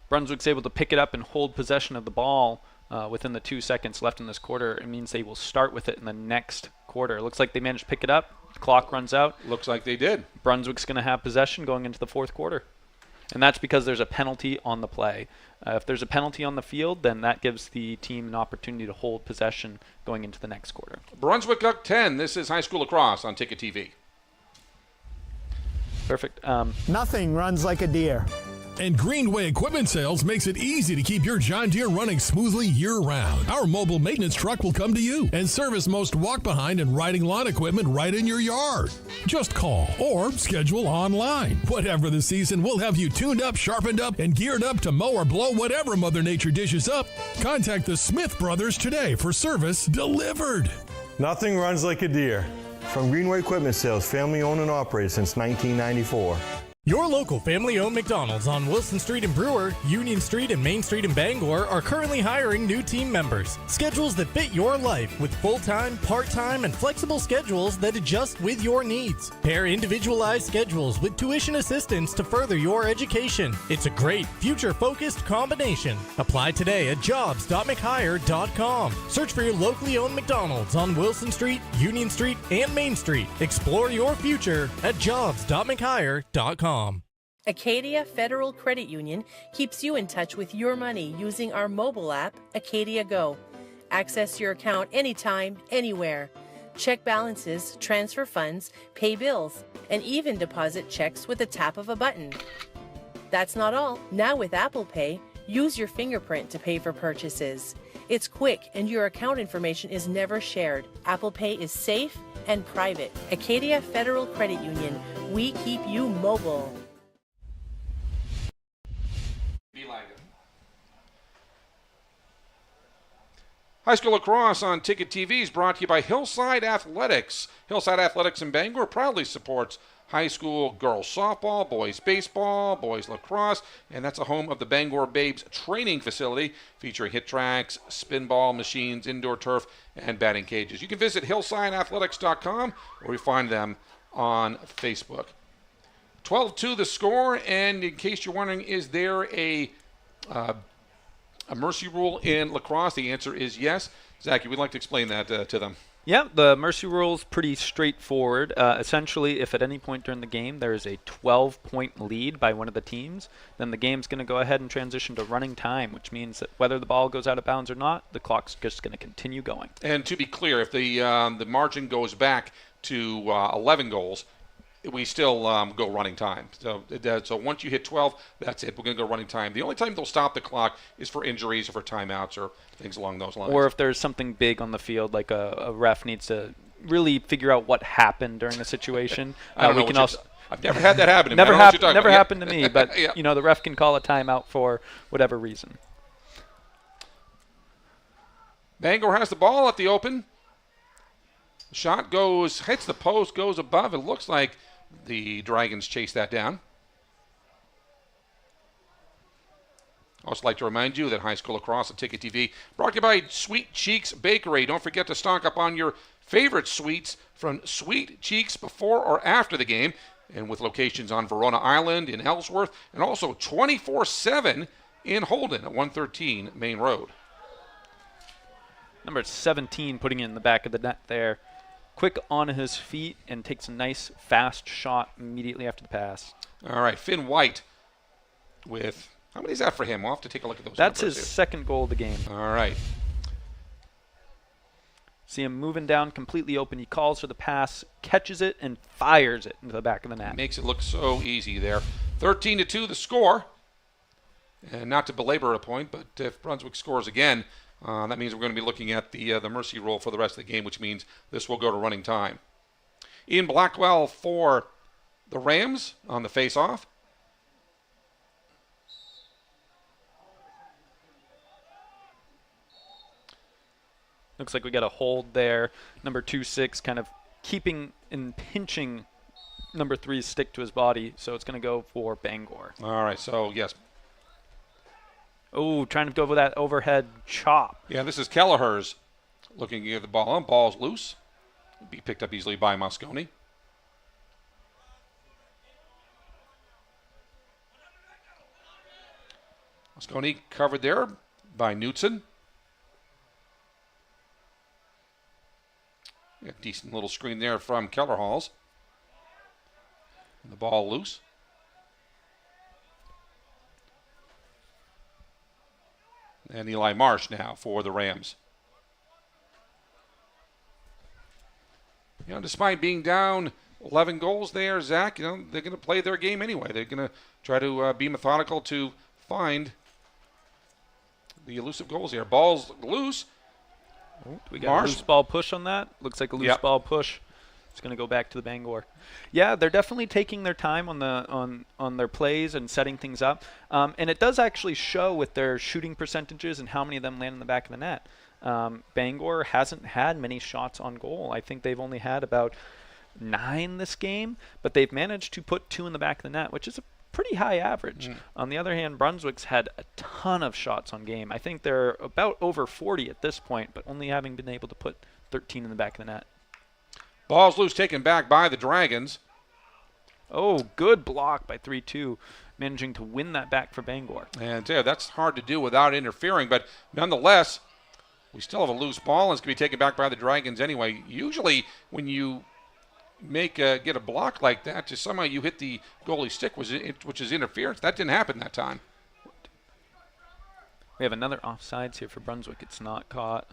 Brunswick's able to pick it up and hold possession of the ball within the 2 seconds left in this quarter. It means they will start with it in the next quarter. It looks like they managed to pick it up, clock runs out. Looks like they did. Brunswick's going to have possession going into the fourth quarter. And that's because there's a penalty on the play. If there's a penalty on the field, then that gives the team an opportunity to hold possession going into the next quarter. Brunswick up 10. This is high school lacrosse on Ticket TV. Perfect. Nothing runs like a deer. And Greenway Equipment Sales makes it easy to keep your John Deere running smoothly year-round. Our mobile maintenance truck will come to you and service most walk-behind and riding lawn equipment right in your yard. Just call or schedule online. Whatever the season, we'll have you tuned up, sharpened up, and geared up to mow or blow whatever Mother Nature dishes up. Contact the Smith Brothers today for service delivered. Nothing runs like a deer. From Greenway Equipment Sales, family owned and operated since 1994. Your local family-owned McDonald's on Wilson Street in Brewer, Union Street and Main Street in Bangor are currently hiring new team members. Schedules that fit your life with full-time, part-time, and flexible schedules that adjust with your needs. Pair individualized schedules with tuition assistance to further your education. It's a great, future-focused combination. Apply today at jobs.mchire.com. Search for your locally owned McDonald's on Wilson Street, Union Street, and Main Street. Explore your future at jobs.mchire.com. Acadia Federal Credit Union keeps you in touch with your money using our mobile app, Acadia Go. Access your account anytime, anywhere. Check balances, transfer funds, pay bills, and even deposit checks with the tap of a button. That's not all. Now with Apple Pay, use your fingerprint to pay for purchases. It's quick and your account information is never shared. Apple Pay is safe and private. Acadia Federal Credit Union. We keep you mobile. High school lacrosse on Ticket TV is brought to you by Hillside Athletics. Hillside Athletics in Bangor proudly supports high school girls softball, boys baseball, boys lacrosse, and that's a home of the Bangor Babes training facility featuring hit tracks, spin ball machines, indoor turf, and batting cages. You can visit hillsideathletics.com or you find them on Facebook. 12-2 the score, and in case you're wondering, is there a mercy rule in lacrosse? The answer is yes. Zach, we'd like to explain that to them. Yeah, the mercy rule is pretty straightforward. Essentially, if at any point during the game there is a 12-point lead by one of the teams, then the game's going to go ahead and transition to running time, which means that whether the ball goes out of bounds or not, the clock's just going to continue going. And to be clear, if the margin goes back to 11 goals, we still go running time. So once you hit 12, that's it. We're going to go running time. The only time they'll stop the clock is for injuries or for timeouts or things along those lines. Or if there's something big on the field, like a ref needs to really figure out what happened during a situation. I've never had that happen to me. Never happened to me, but yeah. The ref can call a timeout for whatever reason. Bangor has the ball at the open. Shot hits the post, goes above. It looks like the Dragons chase that down. I'd also like to remind you that high school lacrosse on Ticket TV brought to you by Sweet Cheeks Bakery. Don't forget to stock up on your favorite sweets from Sweet Cheeks before or after the game, and with locations on Verona Island, in Ellsworth, and also 24/7 in Holden at 113 Main Road. Number 17 putting it in the back of the net there. Quick on his feet and takes a nice fast shot immediately after the pass. All right, Finn White with, how many is that for him? We'll have to take a look at those That's numbers his here. second goal of the game. All right. See him moving down completely open. He calls for the pass, catches it, and fires it into the back of the net. Makes it look so easy there. 13-2 the score. And not to belabor a point, but if Brunswick scores again, that means we're going to be looking at the mercy rule for the rest of the game, which means this will go to running time. Ian Blackwell for the Rams on the face-off. Looks like we got a hold there. Number 2-6 kind of keeping and pinching number 3's stick to his body, so it's going to go for Bangor. All right, so yes. Oh, trying to go for that overhead chop. Yeah, this is Kelleher's looking at the ball on. Ball's loose. Be picked up easily by Mosconi. Mosconi covered there by Knutson. A decent little screen there from Kellerhalls. And the ball loose. And Eli Marsh now for the Rams. Despite being down 11 goals there, Zach, they're going to play their game anyway. They're going to try to be methodical to find the elusive goals here. Ball's loose. We got a loose ball push on that. Looks like a loose ball push. It's going to go back to the Bangor. Yeah, they're definitely taking their time on their plays and setting things up. And it does actually show with their shooting percentages and how many of them land in the back of the net. Bangor hasn't had many shots on goal. I think they've only had about 9 this game, but they've managed to put 2 in the back of the net, which is a pretty high average. On the other hand, Brunswick's had a ton of shots on game. I think they're about over 40 at this point, but only having been able to put 13 in the back of the net. Ball's loose, taken back by the Dragons. Oh, good block by 3-2, managing to win that back for Bangor. And that's hard to do without interfering, but nonetheless, we still have a loose ball, and it's going to be taken back by the Dragons anyway. Usually, when you get a block like that, just somehow you hit the goalie stick, which is interference. That didn't happen that time. We have another offsides here for Brunswick. It's not caught.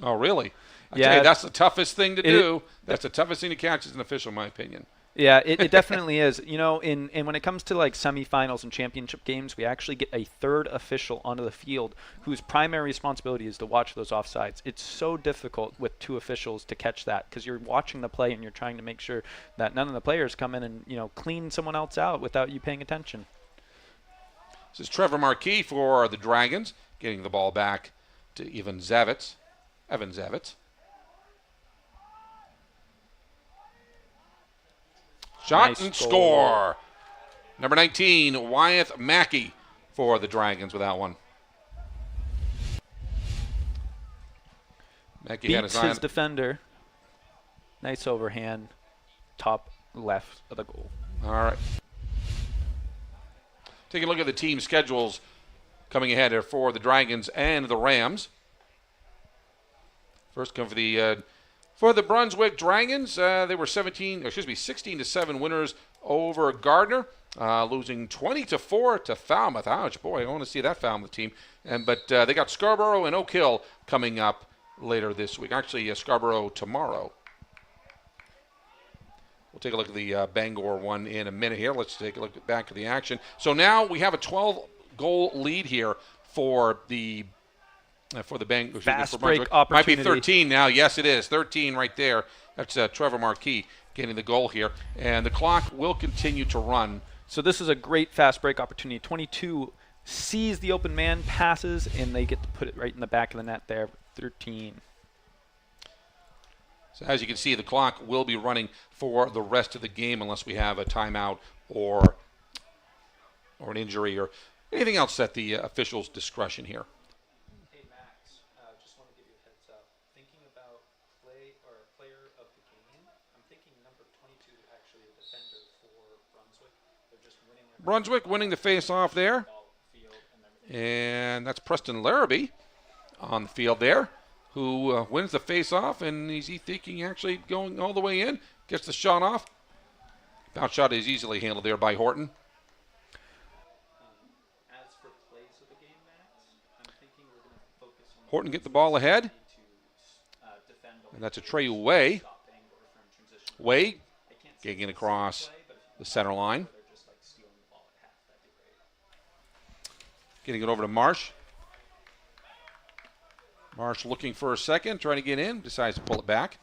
Oh, really? Yeah, that's the toughest thing to do. That's the toughest thing to catch as an official, in my opinion. Yeah, it definitely is. And when it comes to like semifinals and championship games, we actually get a third official onto the field whose primary responsibility is to watch those offsides. It's so difficult with 2 officials to catch that because you're watching the play and you're trying to make sure that none of the players come in and clean someone else out without you paying attention. This is Trevor Marquis for the Dragons, getting the ball back to Evan Zavitz. Shot nice and goal. Score. Number 19, Wyeth Mackey for the Dragons with that one. Mackey beats his defender. Nice overhand. Top left of the goal. All right. Taking a look at the team schedules coming ahead here for the Dragons and the Rams. First come for the Brunswick Dragons. They were 16-7 winners over Gardner, losing 20-4 to Falmouth. Ouch, boy, I want to see that Falmouth team. But they got Scarborough and Oak Hill coming up later this week. Actually, Scarborough tomorrow. We'll take a look at the Bangor one in a minute here. Let's take a look back at the action. So now we have a 12-goal lead here for the Bangor. Fast break opportunity. Might be 13 now. Yes, it is. 13 right there. That's Trevor Marquis getting the goal here. And the clock will continue to run. So this is a great fast break opportunity. 22 sees the open man, passes, and they get to put it right in the back of the net there. 13. So as you can see, the clock will be running for the rest of the game unless we have a timeout or an injury or anything else at the officials' discretion here. Hey Max, just want to give you a heads up. Thinking about player of the game, I'm thinking number 22 actually a defender for Brunswick. They're just winning. Brunswick winning the face-off there, and that's Preston Larrabee on the field there, who wins the face-off, and is he thinking actually going all the way in? Gets the shot off. Bounce shot is easily handled there by Horton. As for plays of the game, Max, I'm thinking we're going to focus on Horton get the ball ahead, and that's a Trey Way. Way getting across the center line. Getting it over to Marsh. Marsh looking for a second, trying to get in, decides to pull it back.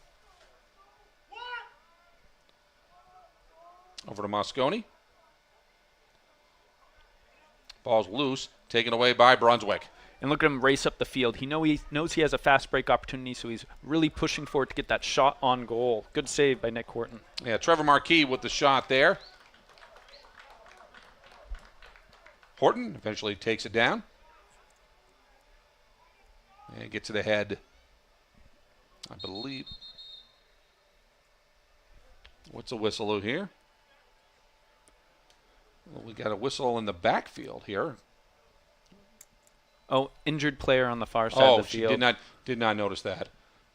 Over to Mosconi. Ball's loose, taken away by Brunswick. And look at him race up the field. He knows he has a fast break opportunity, so he's really pushing for it to get that shot on goal. Good save by Nick Horton. Yeah, Trevor Marquis with the shot there. Horton eventually takes it down. And gets it ahead, I believe. What's a whistle here? Well, we got a whistle in the backfield here. Oh, injured player on the far side of the field. Did not notice that.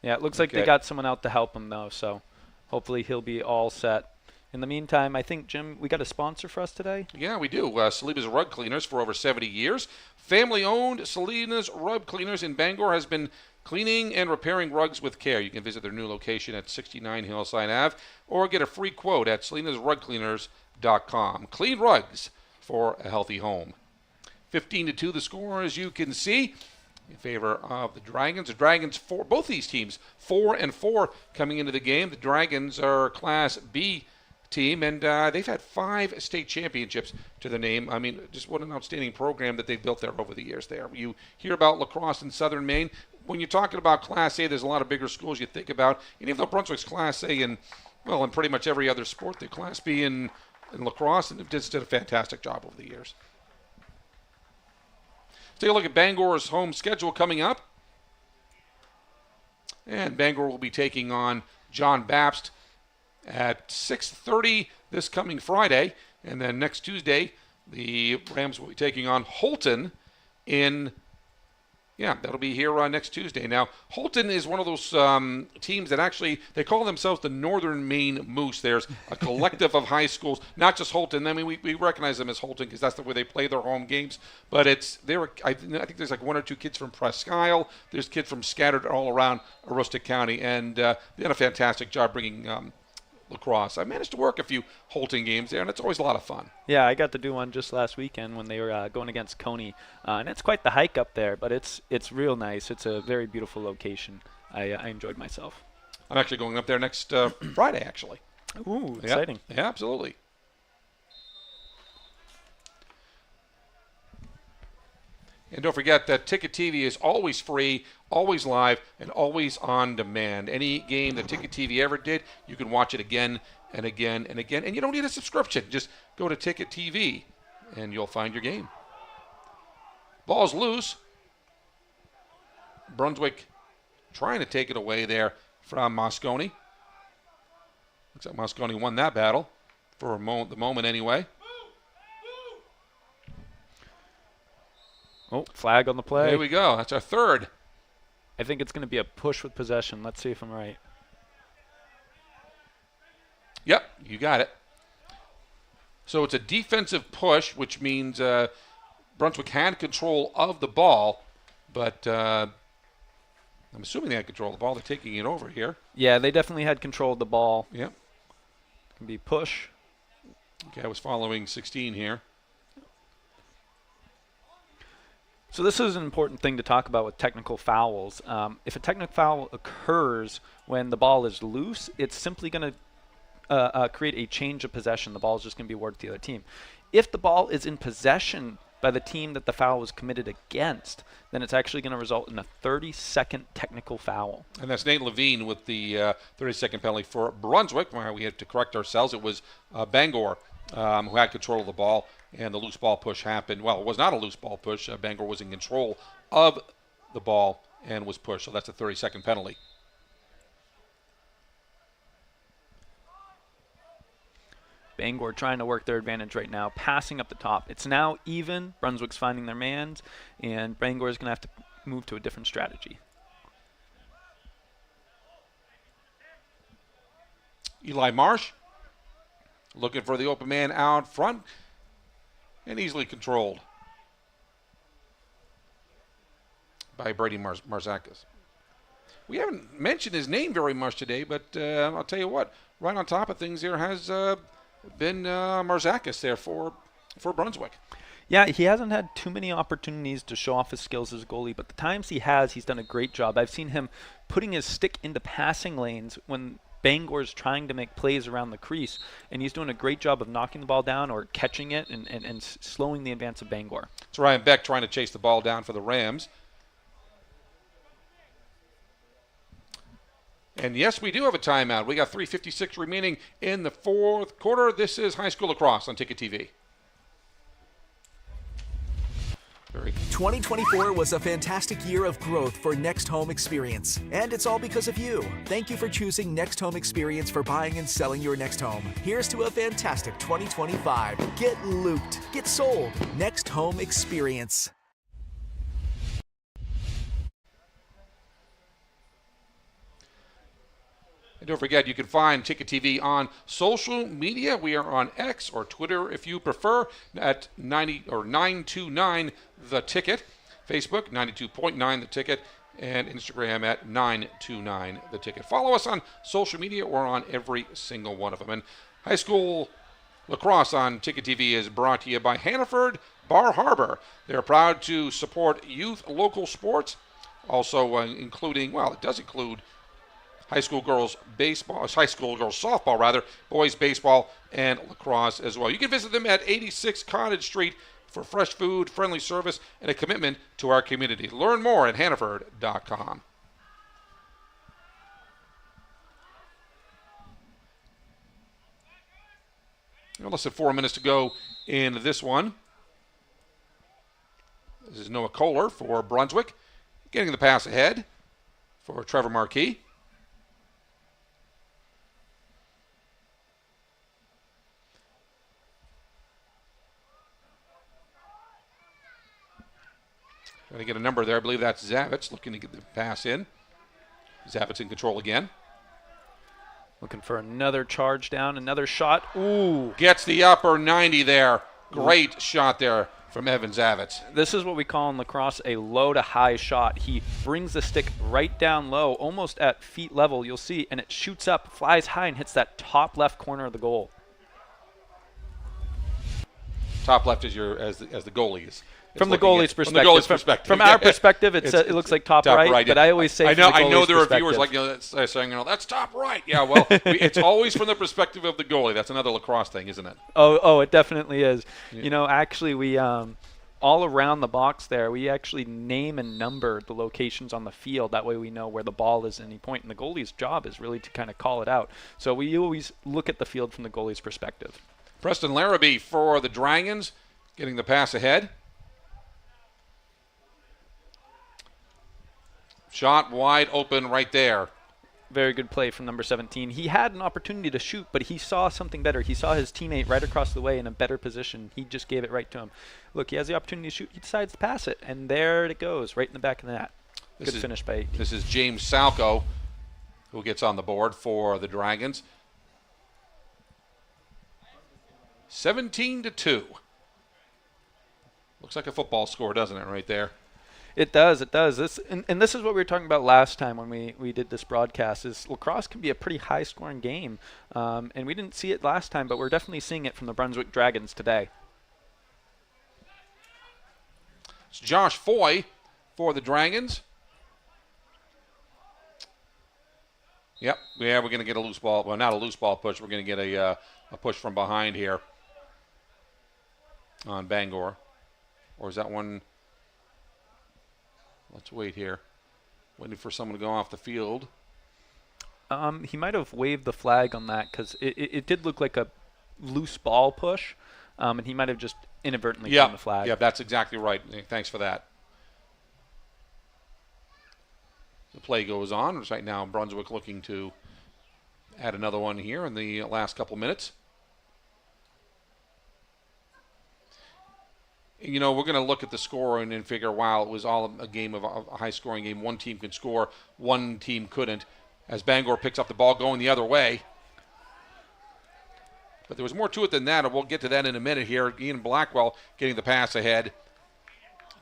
Yeah, it looks like they got someone out to help him, though, so hopefully he'll be all set. In the meantime, I think, Jim, we got a sponsor for us today? Yeah, we do. Saliba's Rug Cleaners for over 70 years. Family-owned Saliba's Rug Cleaners in Bangor has been cleaning and repairing rugs with care. You can visit their new location at 69 Hillside Ave or get a free quote at salinasrugcleaners.com. Clean rugs for a healthy home. 15-2 the score, as you can see, in favor of the Dragons. The Dragons, both these teams, 4-4 coming into the game. The Dragons are Class B team, and they've had 5 state championships to their name. I mean, just what an outstanding program that they've built there over the years there. You hear about Lacrosse in southern Maine. When you're talking about Class A, there's a lot of bigger schools you think about. And even though Brunswick's Class A in pretty much every other sport, they're Class B in lacrosse, and they've just did a fantastic job over the years. Let's take a look at Bangor's home schedule coming up. And Bangor will be taking on John Baptist at 6:30 this coming Friday. And then next Tuesday, the Rams will be taking on Holton that'll be here next Tuesday. Now, Holton is one of those teams that actually, they call themselves the Northern Maine Moose. There's a collective of high schools, not just Holton. I mean, we recognize them as Holton because that's the way they play their home games. But I think there's like 1 or 2 kids from Presque Isle. There's kids from scattered all around Aroostook County. And they did a fantastic job bringing lacrosse. I managed to work a few Holton games there, and it's always a lot of fun. Yeah, I got to do one just last weekend when they were going against Coney, and it's quite the hike up there, but it's real nice. It's a very beautiful location. I enjoyed myself. I'm actually going up there next Friday, actually. Ooh, exciting. Yeah, absolutely. And don't forget that Ticket TV is always free, always live, and always on demand. Any game that Ticket TV ever did, you can watch it again and again and again. And you don't need a subscription. Just go to Ticket TV, and you'll find your game. Ball's loose. Brunswick trying to take it away there from Moscone. Looks like Moscone won that battle for the moment anyway. Oh, flag on the play. There we go. That's our third. I think it's going to be a push with possession. Let's see if I'm right. Yep, you got it. So it's a defensive push, which means Brunswick had control of the ball, but I'm assuming they had control of the ball. They're taking it over here. Yeah, they definitely had control of the ball. Yep. Can be push. Okay, I was following 16 here. So this is an important thing to talk about with technical fouls. If a technical foul occurs when the ball is loose, it's simply going to create a change of possession. The ball is just going to be awarded to the other team. If the ball is in possession by the team that the foul was committed against, then it's actually going to result in a 30-second technical foul. And that's Nate Levine with the 30-second penalty for Brunswick. Where we had to correct ourselves. It was Bangor who had control of the ball, and the loose ball push happened. Well, it was not a loose ball push. Bangor was in control of the ball and was pushed, so that's a 30-second penalty. Bangor trying to work their advantage right now, passing up the top. It's now even. Brunswick's finding their mans, and Bangor is going to have to move to a different strategy. Eli Marsh looking for the open man out front and easily controlled by Brady Marzakis. We haven't mentioned his name very much today, but I'll tell you what, right on top of things here has been Marzakis there for Brunswick. Yeah, he hasn't had too many opportunities to show off his skills as a goalie, but the times he has, he's done a great job. I've seen him putting his stick into passing lanes when Bangor's trying to make plays around the crease, and he's doing a great job of knocking the ball down or catching it and slowing the advance of Bangor. It's Ryan Beck trying to chase the ball down for the Rams. And yes, we do have a timeout. We got 3:56 remaining in the fourth quarter. This is High School Lacrosse on Ticket TV. 2024 was a fantastic year of growth for Next Home Experience, and it's all because of you. Thank you for choosing Next Home Experience for buying and selling your next home. Here's to a fantastic 2025. Get looped, get sold. Next Home Experience. And don't forget, you can find Ticket TV on social media. We are on X or Twitter if you prefer at 929 The Ticket. Facebook, 92.9 The Ticket. And Instagram at 929 The Ticket. Follow us on social media or on every single one of them. And high school lacrosse on Ticket TV is brought to you by Hannaford Bar Harbor. They're proud to support youth local sports, also including, well, it does include high school girls softball, boys baseball, and lacrosse as well. You can visit them at 86 Cottage Street for fresh food, friendly service, and a commitment to our community. Learn more at hannaford.com. Less than 4 minutes to go in this one. This is Noah Kohler for Brunswick, getting the pass ahead for Trevor Marquis. Trying to get a number there. I believe that's Zavitz looking to get the pass in. Zavitz in control again. Looking for another charge down, another shot. Ooh. Gets the upper 90 there. Great shot there from Evan Zavitz. This is what we call in lacrosse a low to high shot. He brings the stick right down low, almost at feet level, you'll see, and it shoots up, flies high, and hits that top left corner of the goal. Top left is as the goalie is. From the goalie's perspective. From the goalie's perspective. From our perspective, it looks like top right, yeah. but I always say I know there are perspective. viewers like saying, that's top right. Yeah, well, it's always from the perspective of the goalie. That's another lacrosse thing, isn't it? Oh, it definitely is. Yeah. Actually, we all around the box there, we actually name and number the locations on the field. That way we know where the ball is at any point. And the goalie's job is really to kind of call it out. So we always look at the field from the goalie's perspective. Preston Larrabee for the Dragons, getting the pass ahead. Shot wide open right there. Very good play from number 17. He had an opportunity to shoot, but he saw something better. He saw his teammate right across the way in a better position. He just gave it right to him. Look, he has the opportunity to shoot. He decides to pass it, and there it goes, right in the back of the net. Good finish by 18. This is James Salco, who gets on the board for the Dragons. 17-2. Looks like a football score, doesn't it, right there? It does. This and this is what we were talking about last time when we did this broadcast. Is lacrosse can be a pretty high-scoring game, and we didn't see it last time, but we're definitely seeing it from the Brunswick Dragons today. It's Josh Foy for the Dragons. Yep. Yeah, we're going to get a loose ball. Well, not a loose ball push. We're going to get a push from behind here on Bangor, or is that one? Let's wait here. Waiting for someone to go off the field. He might have waved the flag on that because it did look like a loose ball push, and he might have just inadvertently thrown the flag. Yeah, that's exactly right. Thanks for that. The play goes on. Right now, Brunswick looking to add another one here in the last couple minutes. We're going to look at the score and figure, wow, it was all a game of a high-scoring game. One team could score, one team couldn't, as Bangor picks up the ball going the other way. But there was more to it than that, and we'll get to that in a minute here. Ian Blackwell getting the pass ahead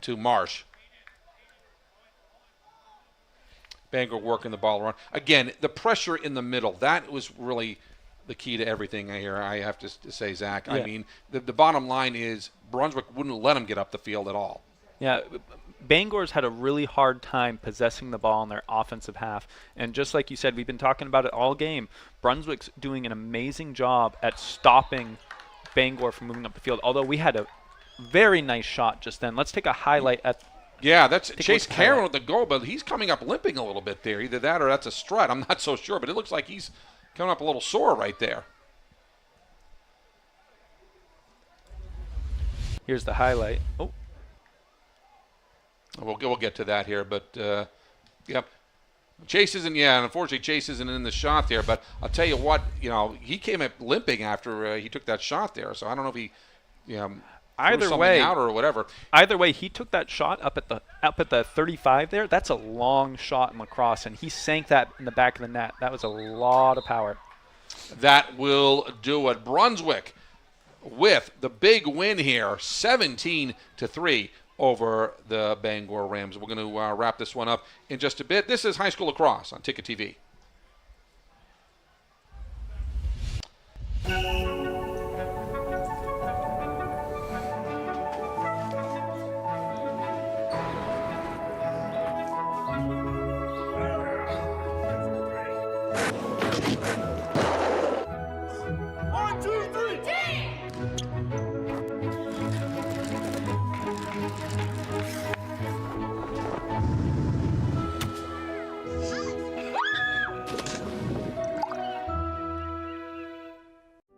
to Marsh. Bangor working the ball around. Again, the pressure in the middle, that was really the key to everything here, I have to say, Zach. Yeah. I mean, the bottom line is Brunswick wouldn't let them get up the field at all. Yeah, Bangor's had a really hard time possessing the ball in their offensive half. And just like you said, we've been talking about it all game. Brunswick's doing an amazing job at stopping Bangor from moving up the field, although we had a very nice shot just then. Let's take a highlight at Yeah, that's Chase Cameron with the goal, but he's coming up limping a little bit there. Either that or that's a strut. I'm not so sure, but it looks like he's coming up a little sore right there. Here's the highlight. Oh. We'll get to that here, but yeah, Chase isn't. Yeah, unfortunately, Chase isn't in the shot there. But I'll tell you what, he came up limping after he took that shot there. So I don't know if he, either way, out or whatever. Either way, he took that shot up at the 35 there. That's a long shot in lacrosse, and he sank that in the back of the net. That was a lot of power. That will do it. Brunswick with the big win here, 17-3 over the Bangor Rams. We're going to wrap this one up in just a bit. This is High School Lacrosse on Ticket TV.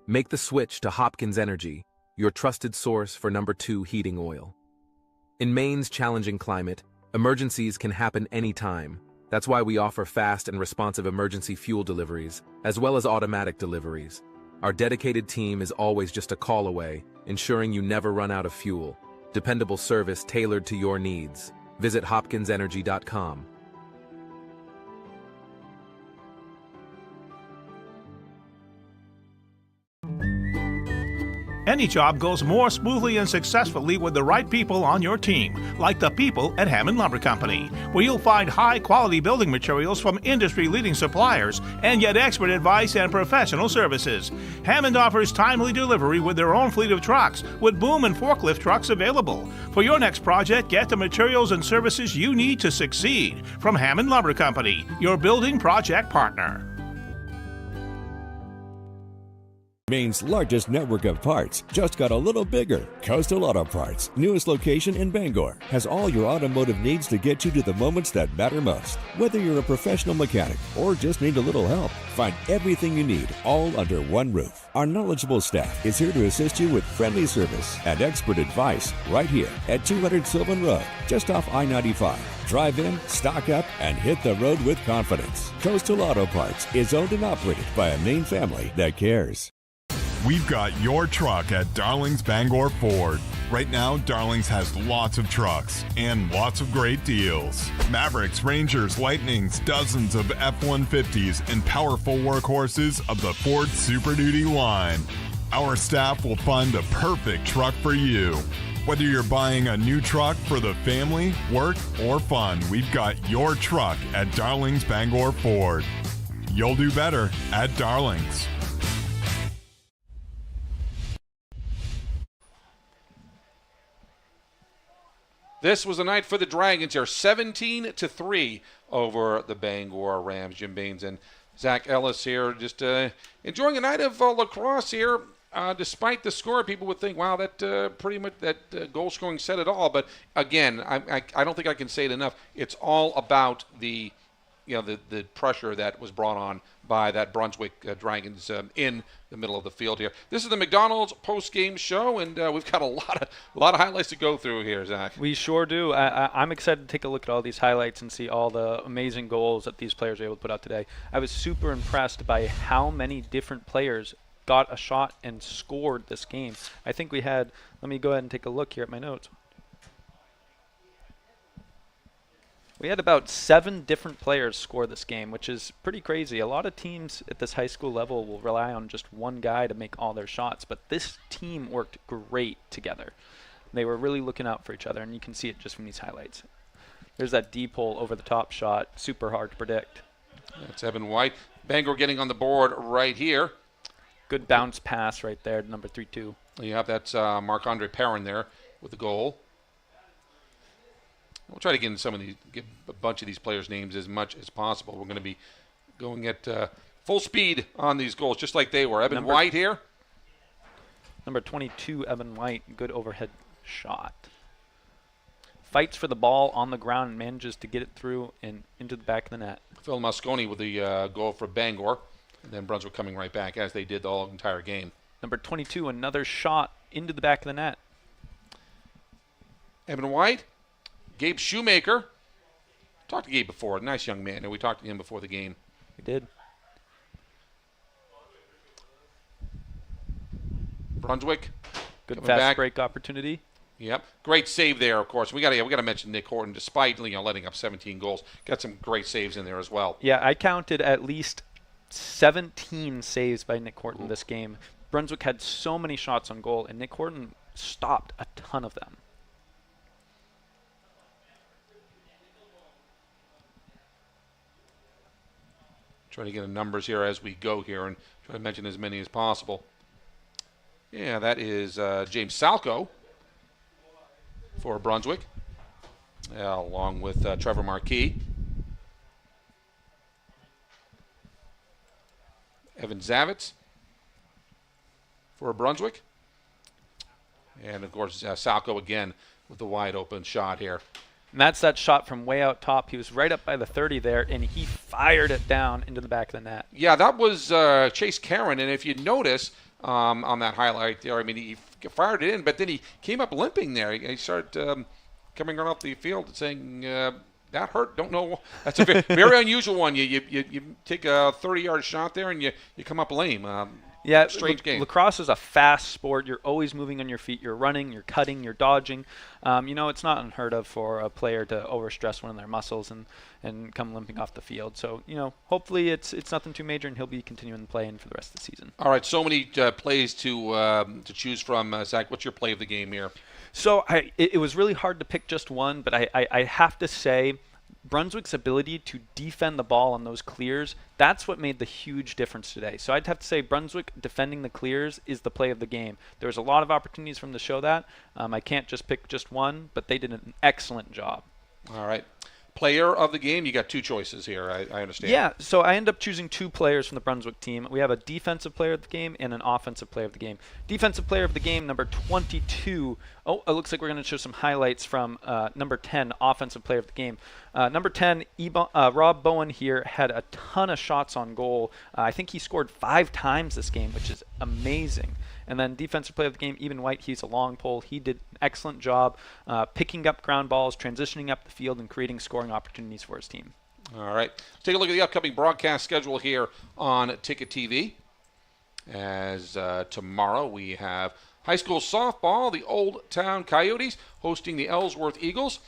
Make the switch to Hopkins Energy, your trusted source for #2 heating oil. In Maine's challenging climate, emergencies can happen anytime. That's why we offer fast and responsive emergency fuel deliveries, as well as automatic deliveries. Our dedicated team is always just a call away, ensuring you never run out of fuel. Dependable service tailored to your needs. Visit hopkinsenergy.com. Any job goes more smoothly and successfully with the right people on your team, like the people at Hammond Lumber Company, where you'll find high-quality building materials from industry-leading suppliers and get expert advice and professional services. Hammond offers timely delivery with their own fleet of trucks, with boom and forklift trucks available. For your next project, get the materials and services you need to succeed from Hammond Lumber Company, your building project partner. Maine's largest network of parts just got a little bigger. Coastal Auto Parts, newest location in Bangor, has all your automotive needs to get you to the moments that matter most. Whether you're a professional mechanic or just need a little help, find everything you need all under one roof. Our knowledgeable staff is here to assist you with friendly service and expert advice right here at 200 Sylvan Road, just off I-95. Drive in, stock up, and hit the road with confidence. Coastal Auto Parts is owned and operated by a Maine family that cares. We've got your truck at Darling's Bangor Ford. Right now, Darling's has lots of trucks and lots of great deals. Mavericks, Rangers, Lightnings, dozens of F-150s, and powerful workhorses of the Ford Super Duty line. Our staff will find the perfect truck for you. Whether you're buying a new truck for the family, work, or fun, we've got your truck at Darling's Bangor Ford. You'll do better at Darling's. This was a night for the Dragons here, 17-3 over the Bangor Rams. Jim Baines and Zach Ellis here, just enjoying a night of lacrosse here. Despite the score, people would think, wow, that pretty much that goal scoring said it all. But again, I don't think I can say it enough. It's all about the pressure that was brought on by that Brunswick Dragons in the middle of the field here. This is the McDonald's post-game show, and we've got a lot of highlights to go through here, Zach. We sure do. I'm excited to take a look at all these highlights and see all the amazing goals that these players were able to put out today. I was super impressed by how many different players got a shot and scored this game. I think we had, let me go ahead and take a look here at my notes. We had about 7 different players score this game, which is pretty crazy. A lot of teams at this high school level will rely on just one guy to make all their shots, but this team worked great together. They were really looking out for each other, and you can see it just from these highlights. There's that deep hole over the top shot, super hard to predict. That's Evan White. Bangor getting on the board right here. Good bounce pass right there, number 3-2. You have that's Marc-Andre Perrin there with the goal. We'll try to get a bunch of these players' names as much as possible. We're going to be going at full speed on these goals, just like they were. Evan White here. Number 22, Evan White, good overhead shot. Fights for the ball on the ground and manages to get it through and into the back of the net. Phil Mosconi with the goal for Bangor, and then Brunswick coming right back as they did the whole entire game. Number 22, another shot into the back of the net. Evan White. Gabe Shoemaker. Talked to Gabe before. Nice young man. And we talked to him before the game. We did. Brunswick Good Coming fast back. break opportunity. Yep, great save there. Of course, we got to mention Nick Horton, despite letting up 17 goals, got some great saves in there as well. Yeah, I counted at least 17 saves by Nick Horton this game. Brunswick had so many shots on goal, and Nick Horton stopped a ton of them. Trying to get the numbers here as we go here and try to mention as many as possible. Yeah, that is James Salco for Brunswick, along with Trevor Marquis. Evan Zavitz for Brunswick. And, of course, Salco again with the wide open shot here. And that's that shot from way out top. He was right up by the 30 there, and he fired it down into the back of the net. Yeah, that was Chase Caron, and if you notice on that highlight there, I mean, he fired it in, but then he came up limping there. He started coming right off the field and saying, that hurt, don't know. That's a very, very unusual one. You take a 30-yard shot there, and you come up lame. Yeah, strange game. Lacrosse is a fast sport. You're always moving on your feet. You're running, you're cutting, you're dodging. It's not unheard of for a player to overstress one of their muscles and come limping off the field. So, hopefully it's nothing too major, and he'll be continuing playing for the rest of the season. All right, so many plays to choose from. Zach, what's your play of the game here? So it was really hard to pick just one, but I have to say Brunswick's ability to defend the ball on those clears, that's what made the huge difference today. So I'd have to say Brunswick defending the clears is the play of the game. There was a lot of opportunities for them to show that. I can't just pick just one, but they did an excellent job. All right. Player of the game, you got two choices here, I understand. Yeah, so I end up choosing two players from the Brunswick team. We have a defensive player of the game and an offensive player of the game. Defensive player of the game, number 22. Oh, it looks like we're going to show some highlights from number 10, offensive player of the game. Number 10, Rob Bowen here had a ton of shots on goal. I think he scored 5 times this game, which is amazing. And then defensive player of the game, Eben White, he's a long pole. He did an excellent job picking up ground balls, transitioning up the field, and creating scoring opportunities for his team. All right. Let's take a look at the upcoming broadcast schedule here on Ticket TV. As tomorrow we have high school softball, the Old Town Coyotes hosting the Ellsworth Eagles,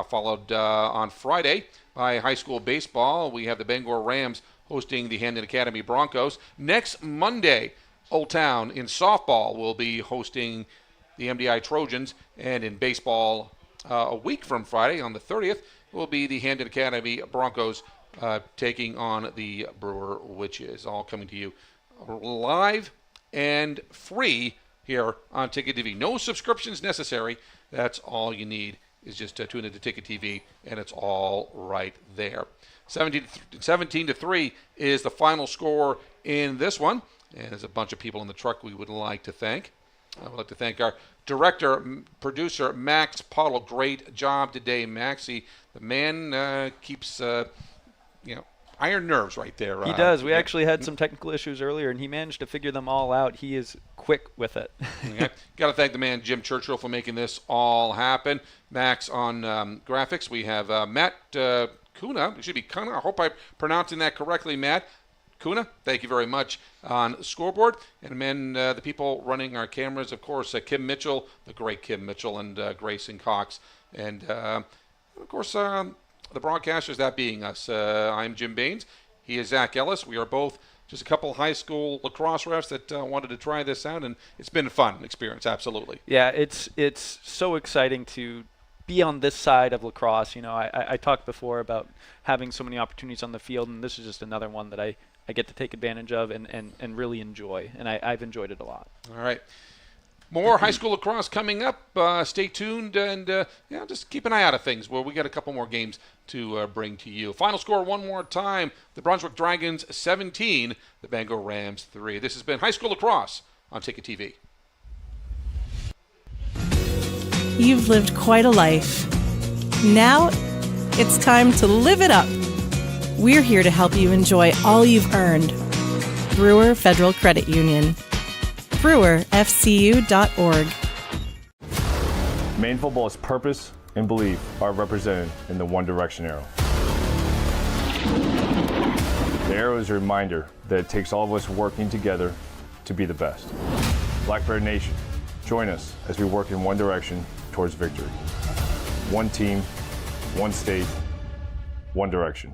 followed on Friday by high school baseball. We have the Bangor Rams hosting the Hamden Academy Broncos. Next Monday, Old Town in softball will be hosting the MDI Trojans, and in baseball a week from Friday on the 30th will be the Hamden Academy Broncos taking on the Brewer Witches. All coming to you live and free here on Ticket TV. No subscriptions necessary. That's all you need is just tune into Ticket TV, and it's all right there. 17-3 is the final score in this one. And there's a bunch of people in the truck we would like to thank. I would like to thank our director, producer, Max Pottle. Great job today, Maxie. The man keeps, iron nerves right there. He does. We actually had some technical issues earlier, and he managed to figure them all out. He is quick with it. Got to thank the man, Jim Churchill, for making this all happen. Max on graphics. We have Matt Kuna. It should be Kuna. I hope I'm pronouncing that correctly, Matt. Kuna, thank you very much on scoreboard. And then the people running our cameras, of course, Kim Mitchell, the great Kim Mitchell, and Grayson Cox. And, of course, the broadcasters, that being us. I'm Jim Baines. He is Zach Ellis. We are both just a couple high school lacrosse refs that wanted to try this out, and it's been a fun experience, absolutely. Yeah, it's so exciting to be on this side of lacrosse. I talked before about having so many opportunities on the field, and this is just another one that I get to take advantage of and really enjoy, and I've enjoyed it a lot. All right. More high school lacrosse coming up. Stay tuned and just keep an eye out of things. Well, we got a couple more games to bring to you. Final score one more time. The Brunswick Dragons 17, the Bangor Rams 3. This has been High School Lacrosse on Ticket TV. You've lived quite a life. Now it's time to live it up. We're here to help you enjoy all you've earned. Brewer Federal Credit Union. BrewerFCU.org. Maine football's purpose and belief are represented in the One Direction arrow. The arrow is a reminder that it takes all of us working together to be the best. Blackbird Nation, Join us as we work in one direction towards victory. One team, one state, one direction.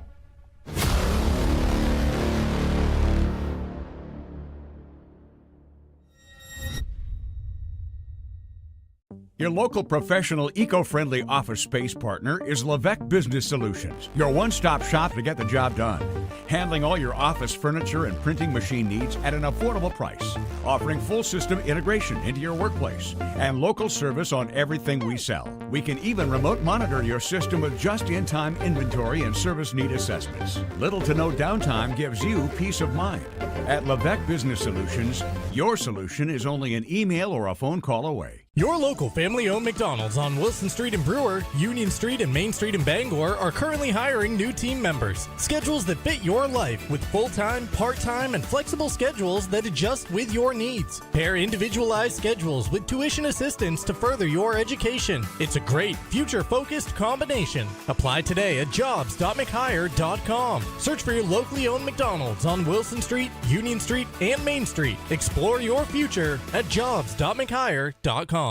Your local professional eco-friendly office space partner is Levesque Business Solutions, your one-stop shop to get the job done. Handling all your office furniture and printing machine needs at an affordable price. Offering full system integration into your workplace and local service on everything we sell. We can even remote monitor your system with just-in-time inventory and service need assessments. Little to no downtime gives you peace of mind. At Levesque Business Solutions, your solution is only an email or a phone call away. Your local family-owned McDonald's on Wilson Street in Brewer, Union Street and Main Street in Bangor are currently hiring new team members. Schedules that fit your life with full-time, part-time, and flexible schedules that adjust with your needs. Pair individualized schedules with tuition assistance to further your education. It's a great, future-focused combination. Apply today at jobs.mchire.com. Search for your locally owned McDonald's on Wilson Street, Union Street, and Main Street. Explore your future at jobs.mchire.com.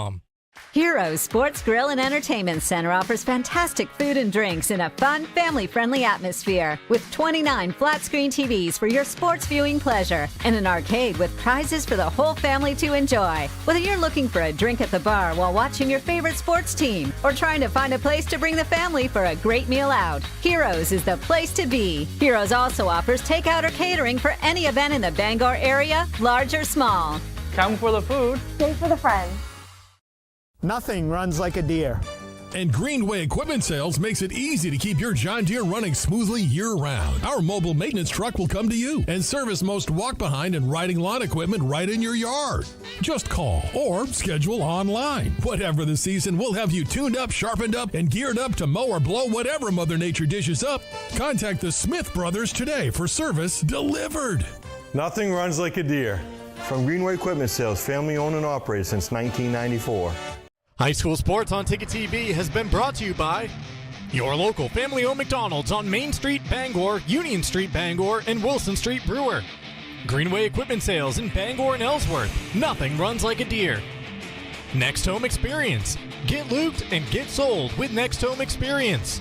Heroes Sports Grill and Entertainment Center offers fantastic food and drinks in a fun, family-friendly atmosphere with 29 flat-screen TVs for your sports viewing pleasure and an arcade with prizes for the whole family to enjoy. Whether you're looking for a drink at the bar while watching your favorite sports team or trying to find a place to bring the family for a great meal out, Heroes is the place to be. Heroes also offers takeout or catering for any event in the Bangor area, large or small. Come for the food. Stay for the friends. Nothing runs like a deer. And Greenway Equipment Sales makes it easy to keep your John Deere running smoothly year-round. Our mobile maintenance truck will come to you and service most walk-behind and riding lawn equipment right in your yard. Just call or schedule online. Whatever the season, we'll have you tuned up, sharpened up, and geared up to mow or blow whatever Mother Nature dishes up. Contact the Smith Brothers today for service delivered. Nothing runs like a deer. From Greenway Equipment Sales, family owned and operated since 1994. High school sports on Ticket TV has been brought to you by your local family-owned McDonald's on Main Street, Bangor, Union Street, Bangor, and Wilson Street, Brewer. Greenway Equipment Sales in Bangor and Ellsworth. Nothing runs like a deer. Next Home Experience. Get looped and get sold with Next Home Experience.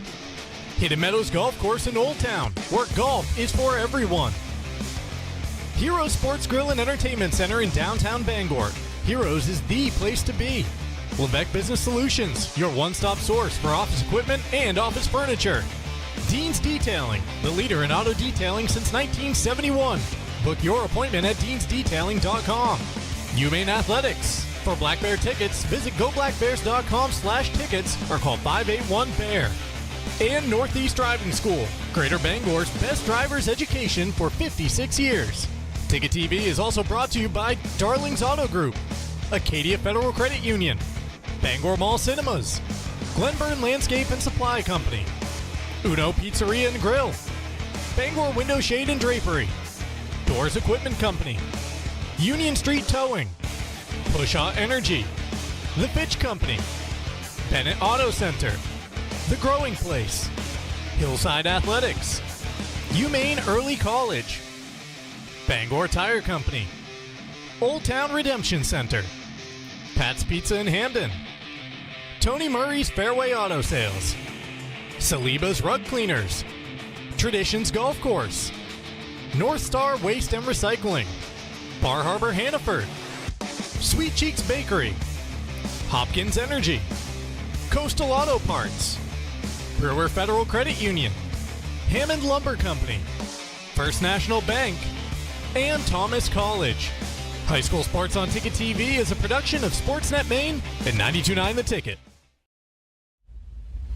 Hidden Meadows Golf Course in Old Town, where golf is for everyone. Heroes Sports Grill and Entertainment Center in downtown Bangor. Heroes is the place to be. Levesque Business Solutions, your one-stop source for office equipment and office furniture. Dean's Detailing, the leader in auto detailing since 1971. Book your appointment at deansdetailing.com. UMaine Athletics. For Black Bear tickets, visit goblackbears.com/tickets or call 581-BEAR. And Northeast Driving School, Greater Bangor's best driver's education for 56 years. Ticket TV is also brought to you by Darling's Auto Group, Acadia Federal Credit Union, Bangor Mall Cinemas, Glenburn Landscape and Supply Company, Uno Pizzeria and Grill, Bangor Window Shade and Drapery, Doors Equipment Company, Union Street Towing, Pushaw Energy, The Fitch Company, Bennett Auto Center, The Growing Place, Hillside Athletics, UMaine Early College, Bangor Tire Company, Old Town Redemption Center, Pat's Pizza in Hamden, Tony Murray's Fairway Auto Sales, Saliba's Rug Cleaners, Traditions Golf Course, North Star Waste and Recycling, Bar Harbor Hannaford, Sweet Cheeks Bakery, Hopkins Energy, Coastal Auto Parts, Brewer Federal Credit Union, Hammond Lumber Company, First National Bank, and Thomas College. High school sports on Ticket TV is a production of Sportsnet Maine and 92.9 The Ticket.